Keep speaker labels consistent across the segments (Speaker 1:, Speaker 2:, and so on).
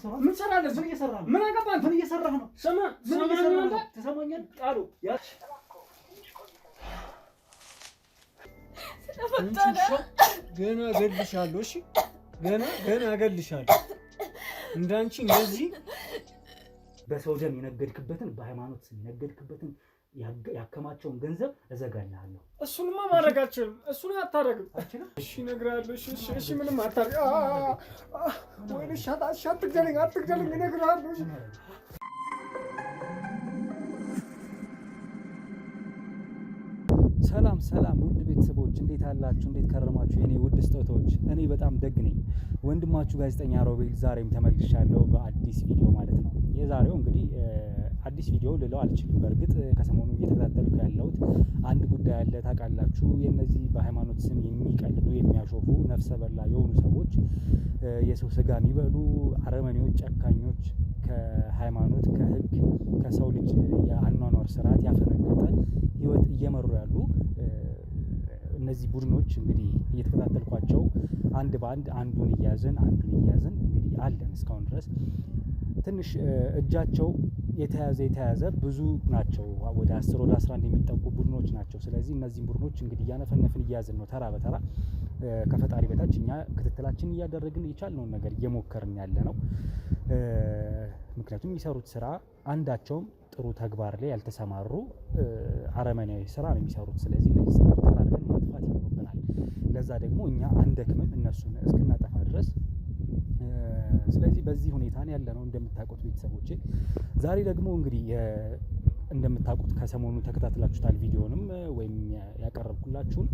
Speaker 1: አሰራ ምን ሰራለህ? ምን እየሰራህ ነው? ምን አገባህ? አንተ ምን እየሰራህ ነው? ስማ ተሰማኛል ቃሉ ያች ገና እገልሻለሁ። እሺ ገና እገልሻለሁ። እንዳንቺ እንደዚህ በሰው ደም የነገድክበትን በሃይማኖት ስም የነገድክበትን ያከማቸውን ገንዘብ እዘጋልሃለሁ።
Speaker 2: እሱንማ ማድረግ አልችልም። እሱን አታደርግም። እሺ እነግርሃለሁ። እሺ ምንም አታደርግም። ወይኔ አትግደለኝ፣ እነግርሃለሁ። ሰላም ውድ ቤተሰቦች እንዴት አላችሁ? እንዴት ከረማችሁ? የኔ ውድ ስጦታዎች፣ እኔ በጣም ደግ ነኝ። ወንድማችሁ ጋዜጠኛ ሮቤል ዛሬም ተመልሻለሁ በአዲስ ቪዲዮ ማለት ነው። የዛሬው እንግዲህ አዲስ ቪዲዮ ልለው አልችልም። በእርግጥ ከሰሞኑ እየተከታተልኩ ያለሁት አንድ ጉዳይ አለ። ታውቃላችሁ፣ የነዚህ በሃይማኖት ስም የሚቀልዱ የሚያሾፉ ነፍሰ በላ የሆኑ ሰዎች፣ የሰው ስጋ የሚበሉ አረመኔዎች፣ ጨካኞች፣ ከሃይማኖት ከህግ ከሰው ልጅ የአኗኗር ስርዓት ያፈነገጠ ህይወት እየመሩ ያሉ እነዚህ ቡድኖች እንግዲህ እየተከታተልኳቸው አንድ በአንድ አንዱን እያያዝን እንግዲህ አለን እስካሁን ድረስ። ትንሽ እጃቸው የተያዘ ብዙ ናቸው። ወደ 10 ወደ 11 የሚጠጉ ቡድኖች ናቸው። ስለዚህ እነዚህን ቡድኖች እንግዲህ እያነፈነፍን እያያዝን ነው ተራ በተራ ከፈጣሪ በታች እኛ ክትትላችን እያደረግን የቻልነውን ነገር እየሞከርን ያለ ነው። ምክንያቱም የሚሰሩት ስራ አንዳቸውም ጥሩ ተግባር ላይ ያልተሰማሩ አረመኔያዊ ስራ ነው የሚሰሩት። ስለዚህ እነዚህ ሰዎች ተላልፈን ማጥፋት ይኖርብናል። ለዛ ደግሞ እኛ አንደክምም እነሱን እስክናጠፋ ድረስ። ስለዚህ በዚህ ሁኔታ ነው ያለነው እንደምታውቁት ቤተሰቦቼ። ዛሬ ደግሞ እንግዲህ እንደምታውቁት ከሰሞኑ ተከታትላችሁታል ቪዲዮንም ወይም ያቀረብኩላችሁን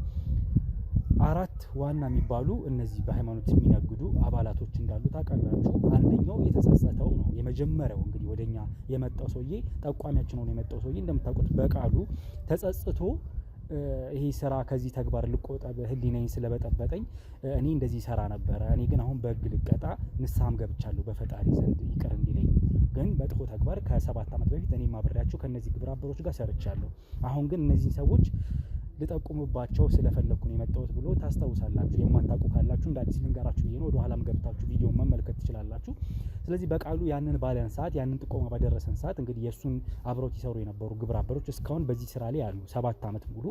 Speaker 2: 4 ዋና የሚባሉ እነዚህ በሃይማኖት የሚነግዱ አባላቶች እንዳሉ ታውቃላችሁ። አንደኛው የተጸጸተው ነው የመጀመሪያው እንግዲህ ወደኛ የመጣው ሰውዬ፣ ጠቋሚያችን ነው የመጣው ሰውዬ። እንደምታውቁት በቃሉ ተጸጽቶ ይሄ ስራ ከዚህ ተግባር ልቆጠብ ህሊናዬን ስለበጠበጠኝ እኔ እንደዚህ ሰራ ነበረ፣ እኔ ግን አሁን በህግ ልቀጣ ንስሐም ገብቻለሁ በፈጣሪ ዘንድ ይቅር እንዲለኝ፣ ግን በጥፎ ተግባር ከ7 ዓመት በፊት እኔም አብሬያቸው ከነዚህ ግብረ አበሮች ጋር ሰርቻለሁ። አሁን ግን እነዚህ ሰዎች ልጠቁምባቸው ስለፈለኩ ነው የመጣሁት ብሎ ታስታውሳላችሁ። የማታውቁ ካላችሁ እንደ አዲስ ልንገራችሁ ብዬ ነው። ወደ ኋላም ገብታችሁ ቪዲዮ መመልከት ትችላላችሁ። ስለዚህ በቃሉ ያንን ባለን ሰዓት ያንን ጥቆማ ባደረሰን ሰዓት እንግዲህ የእሱን አብሮት ይሰሩ የነበሩ ግብረ አበሮች እስካሁን በዚህ ስራ ላይ ያሉ 7 ዓመት ሙሉ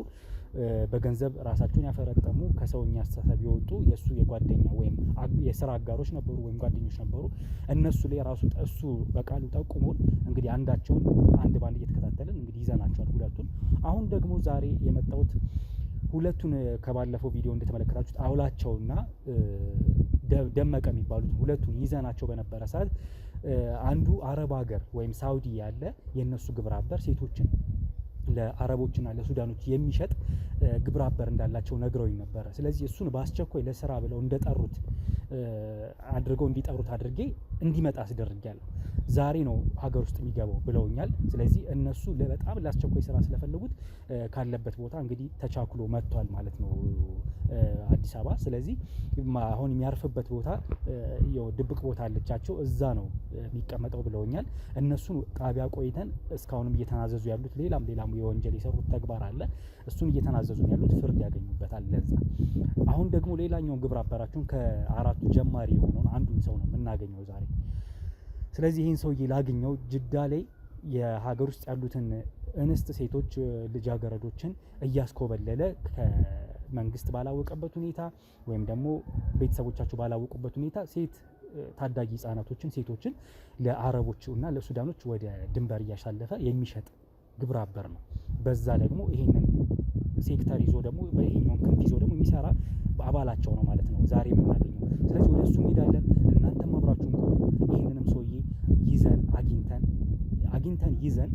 Speaker 2: በገንዘብ ራሳቸውን ያፈረጠሙ ከሰውኛ አስተሳሰብ የወጡ የእሱ የጓደኛ ወይም የስራ አጋሮች ነበሩ ወይም ጓደኞች ነበሩ። እነሱ ላይ ራሱ እሱ በቃሉ ጠቁሞን እንግዲህ አንዳቸውን አንድ ባንድ እየተከታተልን እንግዲህ ይዘናቸዋል ሁለቱን። አሁን ደግሞ ዛሬ የመጣሁት ሁለቱን ከባለፈው ቪዲዮ እንደተመለከታችሁት አውላቸውና ደመቀ የሚባሉት ሁለቱን ይዘናቸው በነበረ ሰዓት አንዱ አረብ ሀገር ወይም ሳውዲ ያለ የነሱ ግብረ አበር ሴቶችን ለአረቦችና ለሱዳኖች የሚሸጥ ግብረ አበር እንዳላቸው ነግረውኝ ነበረ። ስለዚህ እሱን በአስቸኳይ ለስራ ብለው እንደጠሩት አድርገው እንዲጠሩት አድርጌ እንዲመጣ አስደርጊያለሁ። ዛሬ ነው ሀገር ውስጥ የሚገባው ብለውኛል። ስለዚህ እነሱ በጣም ለአስቸኳይ ስራ ስለፈለጉት ካለበት ቦታ እንግዲህ ተቻክሎ መጥቷል ማለት ነው አዲስ አበባ። ስለዚህ አሁን የሚያርፍበት ቦታ ድብቅ ቦታ አለቻቸው፣ እዛ ነው የሚቀመጠው ብለውኛል። እነሱን ጣቢያ ቆይተን እስካሁንም እየተናዘዙ ያሉት ሌላም የወንጀል የሰሩት ተግባር አለ። እሱን እየተናዘዙ ያሉት ፍርድ ያገኙበታል። ለዛ አሁን ደግሞ ሌላኛውን ግብረ አበራችሁን ከ4ቱ ጀማሪ የሆነውን አንዱን ሰው ነው የምናገኘው ዛሬ። ስለዚህ ይህን ሰውዬ ላገኘው ጅዳ ላይ የሀገር ውስጥ ያሉትን እንስት ሴቶች ልጃገረዶችን እያስኮበለለ ከመንግስት ባላወቀበት ሁኔታ ወይም ደግሞ ቤተሰቦቻቸው ባላወቁበት ሁኔታ ሴት ታዳጊ ህጻናቶችን ሴቶችን ለአረቦች እና ለሱዳኖች ወደ ድንበር እያሳለፈ የሚሸጥ ግብረ አበር ነው። በዛ ደግሞ ይሄንን ሴክተር ይዞ ደግሞ በይሄኛውን ክንፍ ይዞ ደግሞ የሚሰራ አባላቸው ነው ማለት ነው ዛሬ የምናገኘው። ስለዚህ ወደ እሱ እንሄዳለን። እናንተም አብራችሁን ቆዩ። ይህንንም ሰውዬ ይዘን አግኝተን ይዘን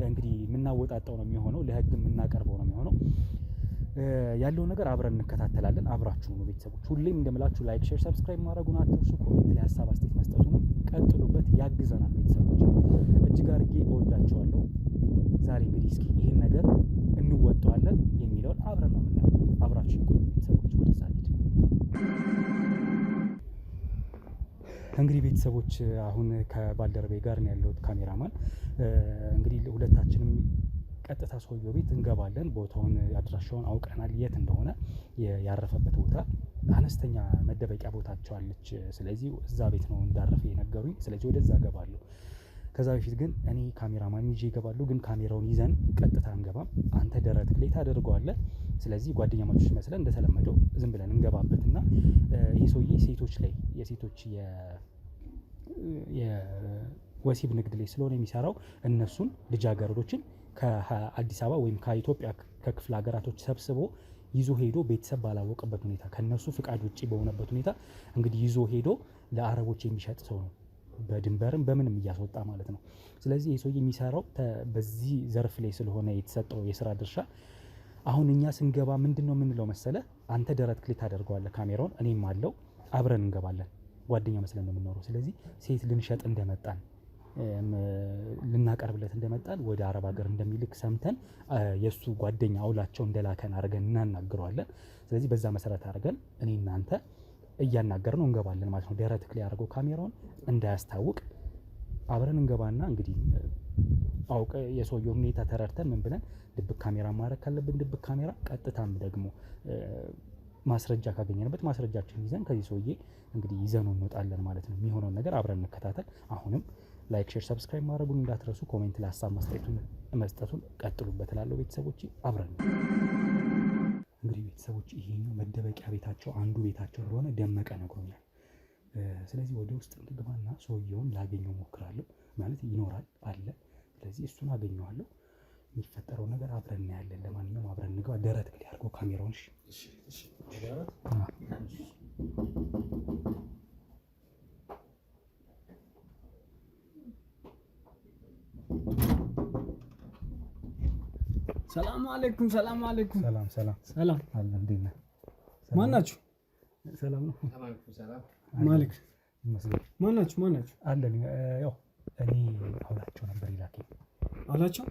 Speaker 2: እንግዲህ የምናወጣጣው ነው የሚሆነው፣ ለህግ የምናቀርበው ነው የሚሆነው። ያለውን ነገር አብረን እንከታተላለን። አብራችሁ ነው ቤተሰቦች። ሁሌም እንደምላችሁ ላይክ፣ ሼር፣ ሰብስክራይብ ማድረጉን አትርሱ። ኮሜንት ላይ ሀሳብ አስተያየት መስጠቱንም ቀጥሉበት፣ ያግዘናል ቤተሰቦች። እጅግ አድርጌ እወዳቸዋለሁ። ዛሬ እንግዲህ እስኪ ይህን ነገር እንወጣዋለን የሚለውን አብረን ነው የምናየው። አብራችሁ ቆዩ ቤተሰቦች። ወደዛ ሄድ እንግዲህ ቤተሰቦች አሁን ከባልደረቤ ጋር ነው ያለሁት ካሜራማን። እንግዲህ ሁለታችንም ቀጥታ ሰውየው ቤት እንገባለን። ቦታውን አድራሻውን አውቀናል፣ የት እንደሆነ ያረፈበት ቦታ አነስተኛ መደበቂያ ቦታቸው አለች። ስለዚህ እዛ ቤት ነው እንዳረፈ የነገሩኝ። ስለዚህ ወደዛ እገባለሁ። ከዛ በፊት ግን እኔ ካሜራማን ይዤ እገባለሁ። ግን ካሜራውን ይዘን ቀጥታ አንገባም። አንተ ደረት ላይ ታደርገዋለህ። ስለዚህ ጓደኛ ማቾች መስለን እንደተለመደው ዝም ብለን እንገባበትና ይሄ ሰውዬ ሴቶች ላይ የሴቶች የወሲብ ንግድ ላይ ስለሆነ የሚሰራው እነሱን ልጃገረዶችን ከአዲስ አበባ ወይም ከኢትዮጵያ ከክፍለ ሀገራቶች ሰብስቦ ይዞ ሄዶ ቤተሰብ ባላወቀበት ሁኔታ ከነሱ ፍቃድ ውጪ በሆነበት ሁኔታ እንግዲህ ይዞ ሄዶ ለአረቦች የሚሸጥ ሰው ነው። በድንበርም በምንም እያስወጣ ማለት ነው። ስለዚህ ይህ ሰውዬ የሚሰራው በዚህ ዘርፍ ላይ ስለሆነ የተሰጠው የስራ ድርሻ አሁን እኛ ስንገባ ምንድን ነው የምንለው መሰለ? አንተ ደረት ክሊክ ታደርገዋለህ ካሜራውን፣ እኔም አለው አብረን እንገባለን። ጓደኛ መስለን ነው የምንኖረው። ስለዚህ ሴት ልንሸጥ እንደመጣን ልናቀርብለት እንደመጣን ወደ አረብ ሀገር እንደሚልክ ሰምተን የእሱ ጓደኛ አውላቸው እንደላከን አድርገን እናናግረዋለን። ስለዚህ በዛ መሰረት አድርገን እኔ እናንተ እያናገር ነው እንገባለን ማለት ነው። ደረት ክሊክ ያደርገው ካሜራውን እንዳያስታውቅ አብረን እንገባና እንግዲህ አውቀ የሰውየው ሁኔታ ተረድተን ምን ብለን ድብቅ ካሜራ ማድረግ ካለብን ድብቅ ካሜራ፣ ቀጥታም ደግሞ ማስረጃ ካገኘንበት ማስረጃችን ይዘን ከዚህ ሰውዬ እንግዲህ ይዘነው እንወጣለን ማለት ነው። የሚሆነውን ነገር አብረን እንከታተል። አሁንም ላይክ፣ ሼር፣ ሰብስክራይብ ማድረጉን እንዳትረሱ። ኮሜንት ላይ ሀሳብ መስጠቱን ቀጥሉበት እላለሁ። ቤተሰቦች አብረን እንግዲህ ቤተሰቦች ይሄኛው መደበቂያ ቤታቸው አንዱ ቤታቸው እንደሆነ ደመቀ ነግሮኛል። ስለዚህ ወደ ውስጥ እንግባና ሰውየውን ላገኘው ሞክራለሁ። ማለት ይኖራል አለ። ስለዚህ እሱን አገኘዋለሁ። የሚፈጠረው ነገር አብረን እናያለን። ለማንኛውም አብረን እንግባ። ደረት ክሊክ አድርገው ካሜራውን። እሺ
Speaker 1: ሰላም አለይኩም። ሰላም አለይኩም።
Speaker 2: ሰላም አለ። እንዴት ነህ?
Speaker 1: ማን ናችሁ?
Speaker 2: ሰላም ነው።
Speaker 1: ማሊክ ማን ናችሁ?
Speaker 2: አለን። ያው እኔ አውላቸው ነበር ይላከኝ። አውላቸው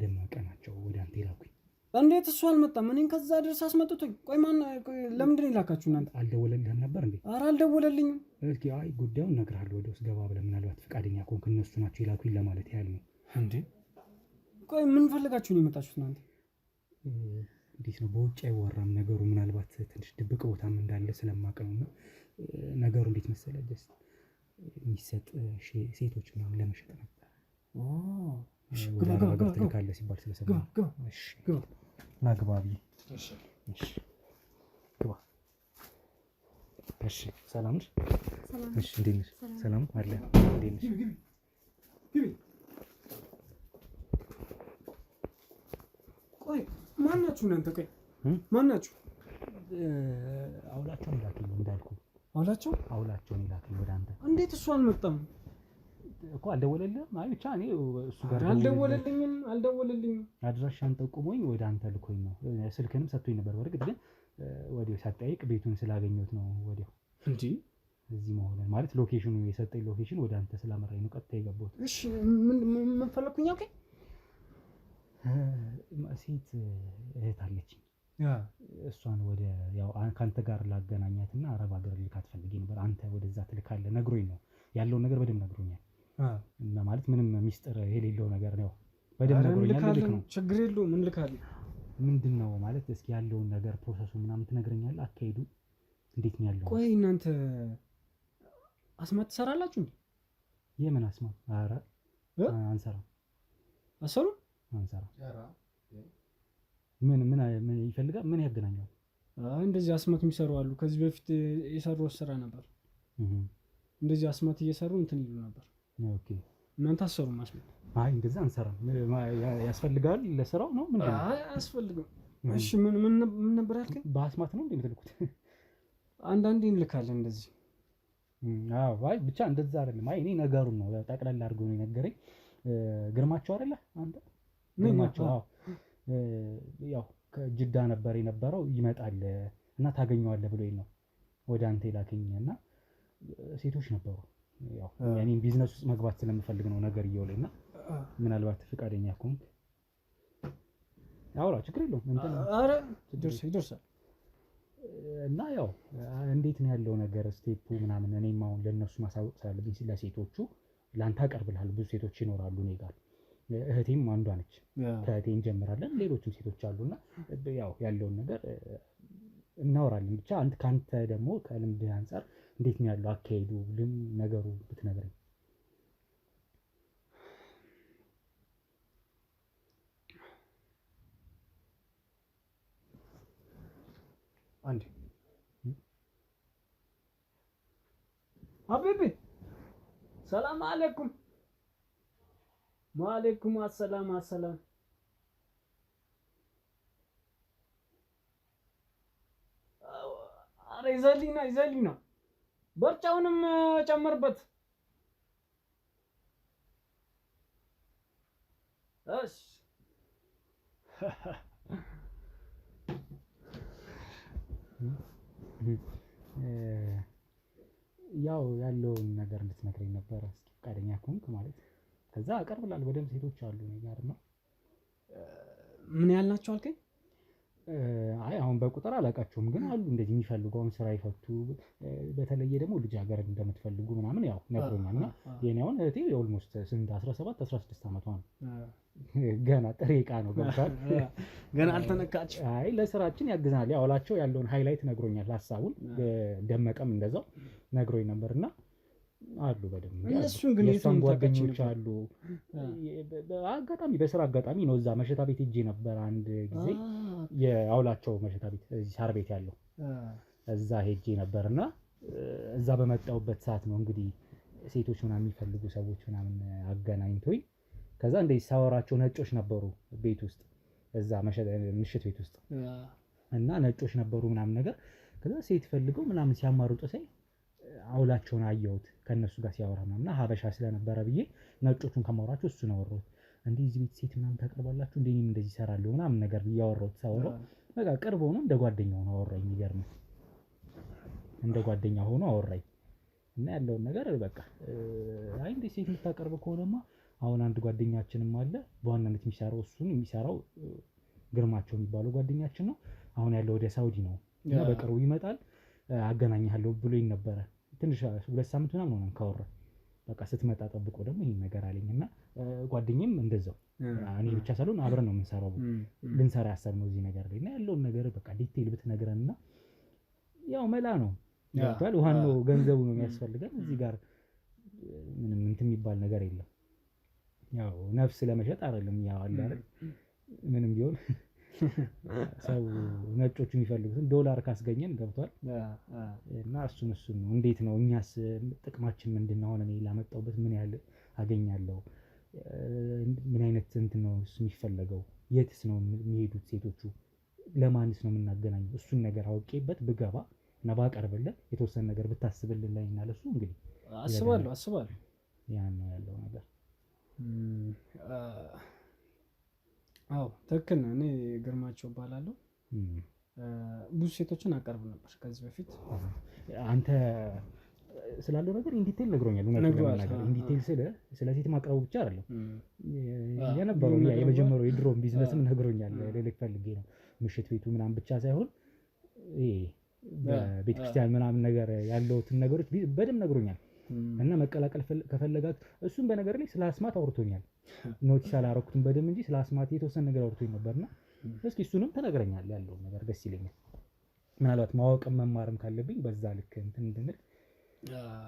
Speaker 2: ደመቀ ናቸው ወደ አንተ ይላኩኝ።
Speaker 1: እንዴት እሱ አልመጣም? እኔን ከዛ ድረስ አስመጡኝ። ቆይ ለምንድን ነው ይላካችሁ እናንተ?
Speaker 2: አልደወለልህም ነበር እንዴ?
Speaker 1: ኧረ አልደወለልኝም።
Speaker 2: እስኪ አይ ጉዳዩን እነግርሃለሁ ወደ ውስጥ ገባ ብለህ ምናልባት ፈቃደኛ ከሆንክ እነሱ ናቸው ይላኩኝ ለማለት ያህል ነው።
Speaker 1: እንዴ ቆይ ምን ፈልጋችሁ ነው የመጣችሁት እናንተ?
Speaker 2: እንዴት ነው በውጭ አይወራም ነገሩ። ምናልባት ትንሽ ድብቅ ቦታም እንዳለ ስለማውቅ ነውና ነገሩ እንዴት መሰለህ ጀስት የሚሰጥ ሴቶች ምናምን ለመሸጥ ነበር። ግባ ትልካለህ ሲባል ስለሰማሁ ና ግባ ብዬ። ግባ። እሺ ሰላም ነሽ? እሺ እንዴት ነሽ? ሰላም አለ። እንዴት ነሽ?
Speaker 1: ቆይ ማን ናችሁ እናንተ? ቆይ ማን ናችሁ?
Speaker 2: አውላቸውን ይላክልኝ እንዳልኩ። አውላቸውን ይላክልኝ ወደ አንተ።
Speaker 1: እንዴት እሱ አልመጣም
Speaker 2: እኮ? አልደወለልህም? አይ ብቻ እኔ እሱ ጋር
Speaker 1: አልደወለልኝም።
Speaker 2: አድራሻን ጠቁሞኝ ወደ አንተ ልኮኝ ነው። ስልክንም ሰጥቶኝ ነበር። በርግጥ ግን ወዲያው ሳጠያይቅ ቤቱን ስላገኘሁት ነው ወዲያው
Speaker 1: እንጂ
Speaker 2: እዚህ መሆኑን ማለት ሎኬሽኑ የሰጠኝ ሎኬሽን ወደ አንተ ስላመራኝ ነው ቀጥታ የገባሁት።
Speaker 1: እሺ ምን ፈለኩኝ? ኦኬ
Speaker 2: ሴት እህት አለችኝ። እሷን ወደ ያው ካንተ ጋር ላገናኛትና አረብ ሀገር ልካት ፈልጌ ነበር። አንተ ወደዛ ትልካለህ ነግሮኝ ነው ያለውን ነገር በደንብ ነግሮኛል። እና ማለት ምንም ሚስጥር የሌለው ነገር ነው በደንብ ነግሮኛል። ልክ ነው፣
Speaker 1: ችግር የለውም። ምን ልካለህ?
Speaker 2: ምንድነው ማለት እስኪ ያለውን ነገር ፕሮሰሱ ምናምን ትነግረኛለህ? አካሄዱ እንዴት ነው ያለው?
Speaker 1: ቆይ እናንተ አስማት ትሰራላችሁ እንዴ?
Speaker 2: የምን አስማት? ኧረ አንሰራም።
Speaker 1: አሰሩ
Speaker 2: አንሰራም። ምን ይፈልጋል? ምን ያገናኛል?
Speaker 1: እንደዚህ አስማት የሚሰሩ አሉ። ከዚህ በፊት የሰሩት ስራ ነበር። እንደዚህ አስማት እየሰሩ እንትን ይሉ ነበር።
Speaker 2: ኦኬ
Speaker 1: እናንተ አሰሩም አስማት?
Speaker 2: አይ እንደዛ አንሰራም። ያስፈልጋል ለስራው ነው? ምንድን ነው?
Speaker 1: አይ አያስፈልግም። እሺ ምን ነበር ያልከኝ?
Speaker 2: በአስማት ነው እንደምትልኩት?
Speaker 1: አንዳንዴ እንልካለን እንደዚህ።
Speaker 2: አዎ አይ ብቻ እንደዛ አይደለም። አይ እኔ ነገሩን ነው ጠቅላላ አድርጎ ነው የነገረኝ። ግርማቸው አይደለ አንተ? ግርማቸው አዎ። ያው ከጅዳ ነበር የነበረው ይመጣል እና ታገኘዋለህ ብሎኝ ነው ወደ አንተ የላከኝና ሴቶች ነበሩ። ያው እኔም ቢዝነስ ውስጥ መግባት ስለምፈልግ ነው ነገር እየወለኝና ምናልባት ፈቃደኛ ከሆንክ አውራ ችግር የለውም።
Speaker 1: ኧረ ይደርሳል።
Speaker 2: እና ያው እንዴት ነው ያለው ነገር ስቴፑ ምናምን እኔም አሁን ለነሱ ማሳወቅ ስላለብኝ ለሴቶቹ ላንተ አቀርብልሃል። ብዙ ሴቶች ይኖራሉ እኔ ጋር። እህቴም አንዷ ነች። ከእህቴ እንጀምራለን። ሌሎችም ሴቶች አሉና ያው ያለውን ነገር እናወራለን። ብቻ ካንተ ደግሞ ከልምድህ አንፃር እንዴት ነው ያለው አካሄዱ ነገሩ ብትነግረኝ።
Speaker 1: አንዴ ሀቢቢ ሰላም አለይኩም። ወአለይኩም አሰላም አሰላም። አረ ይዘሊና በርጫውንም ጨምርበት። እሺ
Speaker 2: ያው ያለውን ነገር እንድትነግረኝ ነበረ እስኪ ፈቃደኛ ከሆንክ ማለት ከዛ አቀርብላለሁ። በደንብ ሴቶች አሉ እኔ ጋር ነው።
Speaker 1: ምን ያህል ናቸው አልከኝ?
Speaker 2: አይ አሁን በቁጥር አላውቃቸውም፣ ግን አሉ እንደዚህ የሚፈልጉ አሁን ስራ ይፈቱ፣ በተለየ ደግሞ ልጃገረድ እንደምትፈልጉ ምናምን ያው ነግሮኛል። እና የኔ አሁን እህቴ ኦልሞስት ስንት 17 16 ዓመቷ ነው። ገና ጥሬ ዕቃ ነው ገብቷል።
Speaker 1: ገና አልተነካች።
Speaker 2: አይ ለስራችን ያግዛል ያውላቸው ያለውን ሃይላይት ነግሮኛል። ሀሳቡን ደመቀም እንደዛው ነግሮኝ ነበርና አሉ በደንብ
Speaker 1: እነሱን ግን
Speaker 2: የሷን ጓደኞች አሉ። አጋጣሚ በስራ አጋጣሚ ነው እዛ መሸታ ቤት ሄጄ ነበር አንድ ጊዜ የአውላቸው መሸታ ቤት እዚህ ሳር ቤት ያለው እዛ ሄጄ ነበርና እዛ በመጣሁበት ሰዓት ነው እንግዲህ ሴቶች ምናምን የሚፈልጉ ሰዎች ምናምን አገናኝቶኝ ከዛ እንደዚህ ሳወራቸው ነጮች ነበሩ ቤት ውስጥ እዛ ምሽት ቤት ውስጥ እና ነጮች ነበሩ ምናምን ነገር ከዛ ሴት ፈልገው ምናምን ሲያማርጡ ሳይ አውላቸውን አየሁት ከነሱ ጋር ሲያወራ ምናምን ሀበሻ ስለነበረ ብዬ ነጮቹን ከማወራቸው እሱ ነው አወራሁት። እንዴ እዚህ ቤት ሴት ምናምን ታቀርባላችሁ እንዴ እኔም እንደዚህ እሰራለሁ ምናምን ነገር እያወራሁት ሳወራው በቃ ቅርብ ሆኖ እንደ ጓደኛ ሆኖ አወራኝ። የሚገርም እንደ ጓደኛ ሆኖ አወራኝ እና ያለውን ነገር በቃ አይ እንዴ ሴት የምታቀርብ ከሆነማ አሁን አንድ ጓደኛችንም አለ በዋናነት የሚሰራው እሱን የሚሰራው ግርማቸው የሚባለው ጓደኛችን ነው። አሁን ያለው ወደ ሳውዲ ነው እና በቅርቡ ይመጣል አገናኝሃለሁ ብሎኝ ነበረ። ትንሽ 2 ሳምንት ምናምን ሆነን ካወራ በቃ ስትመጣ ጠብቆ ደግሞ ይሄን ነገር አለኝና ጓደኛዬም እንደዛው እኔ ብቻ ሳልሆን አብረን ነው የምንሰራው ልንሰራ ያሰብነው እዚህ ነገር ላይ እና ያለውን ነገር በቃ ዲቴይል ብትነግረንና ያው መላ ነው ያባል ዋናው ገንዘቡ ነው የሚያስፈልገን። እዚህ ጋር ምንም እንትን የሚባል ነገር የለም። ያው ነፍስ ለመሸጥ አይደለም ያው አለ አይደል ምንም ቢሆን ሰው ነጮቹ የሚፈልጉትን ዶላር ካስገኘን ገብቷል እና እሱን ነው እንዴት ነው እኛስ ጥቅማችን ምንድነው? አሁን እኔ ላመጣሁበት ምን ያህል አገኛለሁ? ምን አይነት እንትን ነው የሚፈለገው? የትስ ነው የሚሄዱት ሴቶቹ? ለማንስ ነው የምናገናኘው? እሱን ነገር አውቄበት ብገባ እና ባቀርብልህ የተወሰነ ነገር ብታስብልኝ ላይ እና ለሱ እንግዲህ
Speaker 1: አስባለሁ
Speaker 2: ያን ነው ያለው ነገር።
Speaker 1: አዎ ትክክል ነው። እኔ ግርማቸው እባላለሁ። ብዙ ሴቶችን አቀርብ ነበር ከዚህ በፊት።
Speaker 2: አንተ ስላለው ነገር ኢንዲቴል ነግሮኛል። ኢንዲቴል ስለ ሴት ማቅረቡ ብቻ አይደለም የነበረው የመጀመሪያው የድሮ ቢዝነስም ነግሮኛል። ልልክ ፈልጌ ነው ምሽት ቤቱ ምናምን ብቻ ሳይሆን ይሄ በቤተክርስቲያን ምናምን ነገር ያለውትን ነገሮች በደንብ ነግሮኛል። እና መቀላቀል ከፈለጋችሁ እሱም በነገር ላይ ስለ አስማት አውርቶኛል። ኖቲስ አላረኩትም በደንብ እንጂ ስለ አስማት የተወሰነ ነገር አውርቶኝ ነበርና እስኪ እሱንም ተነግረኛል ያለው ነገር ደስ ይለኛል። ምናልባት ማወቅም መማርም ካለብኝ በዛ ልክ እንትን እንድንል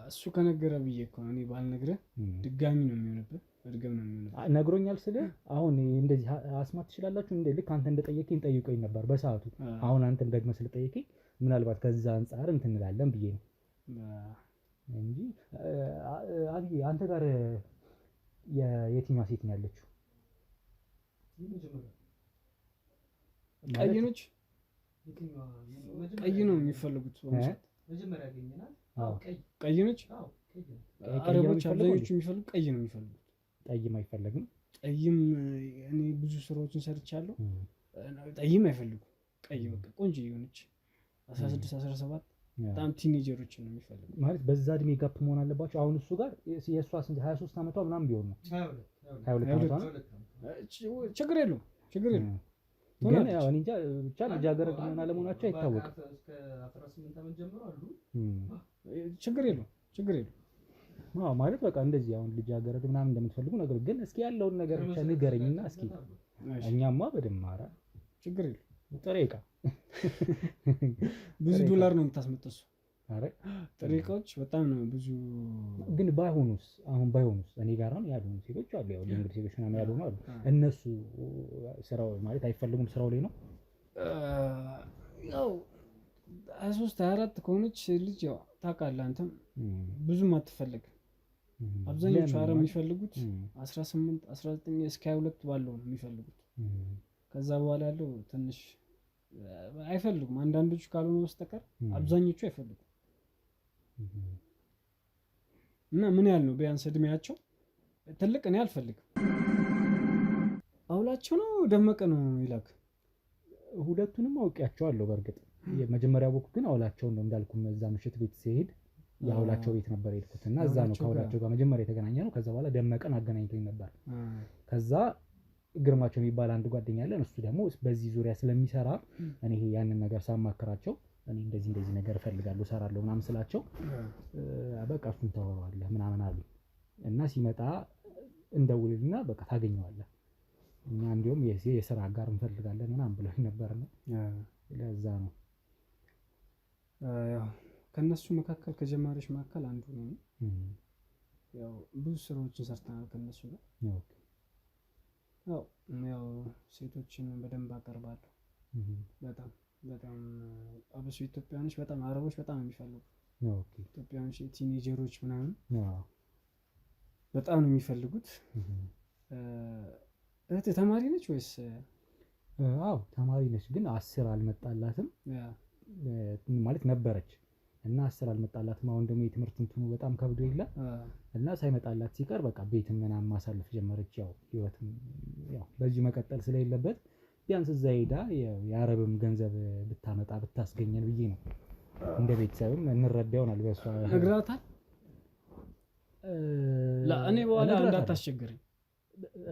Speaker 1: እሱ ከነገረ ብዬ እኮ እኔ ባልነግርህ ድጋሚ ነው የሚሆንብህ፣ እድገም ነው የሚሆንብህ።
Speaker 2: ነግሮኛል ስለ አሁን እንደዚህ አስማት ትችላላችሁ እንደ ልክ አንተ እንደጠየቀኝ ጠይቆኝ ነበር በሰዓቱ። አሁን አንተን ደግመህ ስለጠየቀኝ ምናልባት ከዛ አንፃር እንትን እንላለን ብዬ ነው እንጂ አንተ ጋር የትኛዋ ሴት ነው ያለችው?
Speaker 1: ቀይ ነች። ቀይ ነው የሚፈልጉት
Speaker 3: መጀመሪያ ያገኘናል።
Speaker 1: ቀይ ነች። አረቦች አብዛኞቹ የሚፈልጉት ቀይ ነው የሚፈልጉት።
Speaker 2: ጠይም አይፈልግም።
Speaker 1: ጠይም እኔ ብዙ ስራዎችን ሰርቻለሁ። ጠይም አይፈልጉ። ቀይ በቃ ቆንጆ የሆነች 16 17 በጣም ቲኔጀሮችን ነው የሚፈልጉት።
Speaker 2: ማለት በዛ እድሜ ጋፕ መሆን አለባቸው። አሁን እሱ ጋር የእሷ 23 ዓመቷ ምናምን ቢሆን ነው 22 ዓመቷ ነው።
Speaker 1: ችግር የለውም።
Speaker 2: ግን ያው እኔ እንጃ ብቻ ልጃገረድ ምናምን አለመሆናቸው አይታወቅም።
Speaker 3: እስከ 18 ዓመት ጀምሮ አሉ።
Speaker 1: ችግር የለውም።
Speaker 2: ማለት በቃ እንደዚህ አሁን ልጃገረድ ምናምን እንደምትፈልጉ ነገር ግን እስኪ ያለውን ነገር ብቻ ንገረኝና እስኪ እኛማ በደንብ ማራ
Speaker 1: ችግር የለውም።
Speaker 2: ጥሬ ዕቃ
Speaker 1: ብዙ ዶላር ነው የምታስመጣው።
Speaker 2: አረ
Speaker 1: ጥሬ ዕቃዎች በጣም ነው ብዙ።
Speaker 2: ግን ባይሆኑስ አሁን ባይሆኑስ እኔ ጋር ነው ያሉ ሴቶች አሉ፣ ያው እንግዲህ ሴቶች ምናምን ያሉ ነው አሉ። እነሱ ስራው ማለት አይፈልጉም ስራው ላይ ነው
Speaker 1: ያው 23 24 ከሆነች ልጅ ያው ታውቃለህ አንተም ብዙም አትፈልግም። አብዛኞቹ አረ የሚፈልጉት 18 19 እስከ 22 ባለው ነው የሚፈልጉት። ከዛ በኋላ ያለው ትንሽ አይፈልጉም። አንዳንዶቹ ካልሆነ በስተቀር አብዛኞቹ አይፈልጉም። እና ምን ያህል ነው ቢያንስ እድሜያቸው ትልቅ እኔ አልፈልግም። አውላቸው ነው ደመቀ ነው ይላክ።
Speaker 2: ሁለቱንም አውቂያቸዋለሁ በእርግጥ የመጀመሪያው ወቅት ግን አውላቸውን ነው እንዳልኩም እዛ ምሽት ቤት ሲሄድ የአውላቸው ቤት ነበር የሄድኩት እና እዛ ነው ከአውላቸው ጋር መጀመሪያ የተገናኘ ነው። ከዛ በኋላ ደመቀን አገናኝቶኝ ነበር። ከዛ ግርማቸው የሚባል አንድ ጓደኛ አለን። እሱ ደግሞ በዚህ ዙሪያ ስለሚሰራ እኔ ያንን ነገር ሳማክራቸው እኔ እንደዚህ ነገር እፈልጋለሁ እሰራለሁ ምናምን ስላቸው በቃ እሱን ታወራዋለህ ምናምን አሉ እና ሲመጣ እንደውልና በቃ ታገኘዋለህ እኛ እንዲሁም የስራ አጋር እንፈልጋለን ምናምን ብለውኝ ነበርና ለዛ ነው
Speaker 1: ያው ከነሱ መካከል ከጀማሪዎች መካከል አንዱ ነው። ያው ብዙ ስራዎችን ሰርተናል ከነሱ ጋር። ያው ሴቶችን በደንብ አቀርባለሁ። በጣም አብሶ ኢትዮጵያኖች በጣም አረቦች በጣም የሚፈልጉ ኢትዮጵያኖች ቲኔጀሮች ምናምን በጣም ነው የሚፈልጉት። እህት ተማሪ ነች ወይስ?
Speaker 2: አዎ ተማሪ ነች፣ ግን 10 አልመጣላትም ማለት ነበረች እና 10 አልመጣላትም። አሁን ደግሞ የትምህርት እንትኑ በጣም ከብዶ የለ እና ሳይመጣላት ሲቀር በቃ ቤትም ምናምን ማሳለፍ ጀመረች። ያው ህይወትም ያው በዚህ መቀጠል ስለሌለበት ቢያንስ እዛ ሄዳ የአረብም ገንዘብ ብታመጣ ብታስገኘን ብዬ ነው። እንደ ቤተሰብም እንረዳ ይሆናል። በሷ
Speaker 1: ነግራታል። እኔ በኋላ እንዳታስቸግረኝ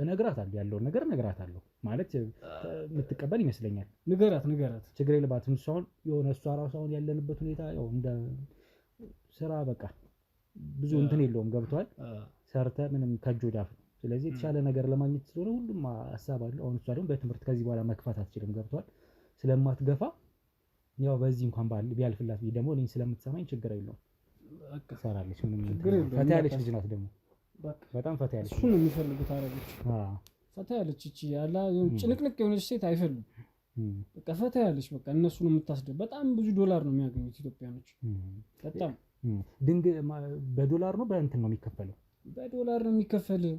Speaker 2: እነግራታለሁ፣ ያለውን ነገር እነግራታለሁ። ማለት የምትቀበል ይመስለኛል።
Speaker 1: ንገራት
Speaker 2: ችግር የለባትም። እሷ አሁን የሆነ እሷ ራሷ አሁን ያለንበት ሁኔታ ያው እንደ ስራ በቃ ብዙ እንትን የለውም ገብቷል። ሰርተ ምንም ከእጅ ወደ አፍ። ስለዚህ የተሻለ ነገር ለማግኘት ስለሆነ ሁሉም ሀሳብ አለው። አሁን እሷ ደግሞ በትምህርት ከዚህ በኋላ መግፋት አትችልም ገብቷል። ስለማትገፋ ያው በዚህ እንኳን ቢያልፍላት ደግሞ እኔን ስለምትሰማኝ ችግር የለውም ትሰራለች። ምንም ፈታ ያለች ልጅ ናት ደግሞ በጣም ፈታ ያለች።
Speaker 1: እሱ ነው የሚፈልጉት አረቦች። ፈታ ያለች እቺ ያላ ጭንቅንቅ የሆነች ሴት አይፈልጉም። በቃ ፈታ ያለች በቃ እነሱ ነው የምታስደብ። በጣም ብዙ ዶላር ነው የሚያገኙት ኢትዮጵያኖች። በጣም
Speaker 2: በዶላር ነው በእንትን ነው የሚከፈለው?
Speaker 1: በዶላር ነው የሚከፈለው።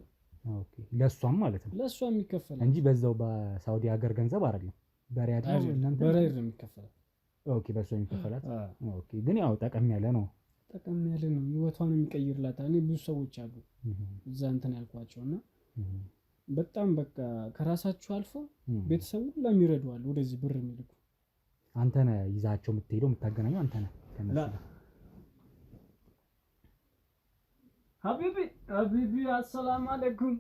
Speaker 2: ኦኬ ለሷም ማለት ነው
Speaker 1: ለሷም የሚከፈለው
Speaker 2: እንጂ በዛው በሳውዲ ሀገር ገንዘብ አይደለም። በሪያድ ነው እናንተ
Speaker 1: በሪያድ ነው የሚከፈለው።
Speaker 2: ኦኬ በሷ የሚከፈላት። ኦኬ ግን ያው ጠቀም ያለ ነው። ህይወቷን የሚቀይርላት እኔ ብዙ ሰዎች አሉ እዛ እንትን ያልኳቸው እና በጣም በቃ ከራሳቸው አልፎ ቤተሰቡ ሁላ ይረዱዋል ወደዚህ ብር የሚልኩ። አንተ ነህ ይዛቸው የምትሄደው የምታገናኘው አንተ ነህ ከነሱ ጋር።
Speaker 1: ሀቢቢ አሰላም አለይኩም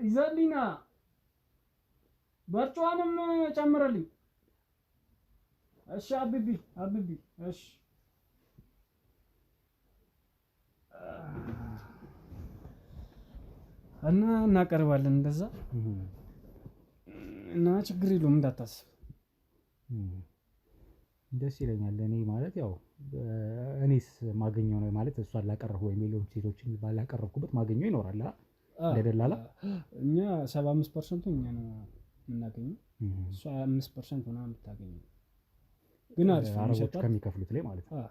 Speaker 1: ይዘሊና በርጫዋንም ጨምረልኝ። እሺ ሀቢቢ እሺ እና እናቀርባለን እንደዛ እና ችግር የለውም እንዳታስብ።
Speaker 2: ደስ ይለኛል። እኔ ማለት ያው እኔስ ማገኘው ነው ማለት እሷን ላቀረብኩ ወይም ሌሎች ሴቶችን ባላቀረብኩበት ማገኘው ይኖራል ለደላላ።
Speaker 1: እኛ 75% እኛ ነው የምናገኘው፣ እሷ 5% ሆና የምታገኘው። ግን አሪፍ ነው
Speaker 2: አረቦች ከሚከፍሉት ላይ ማለት ነው።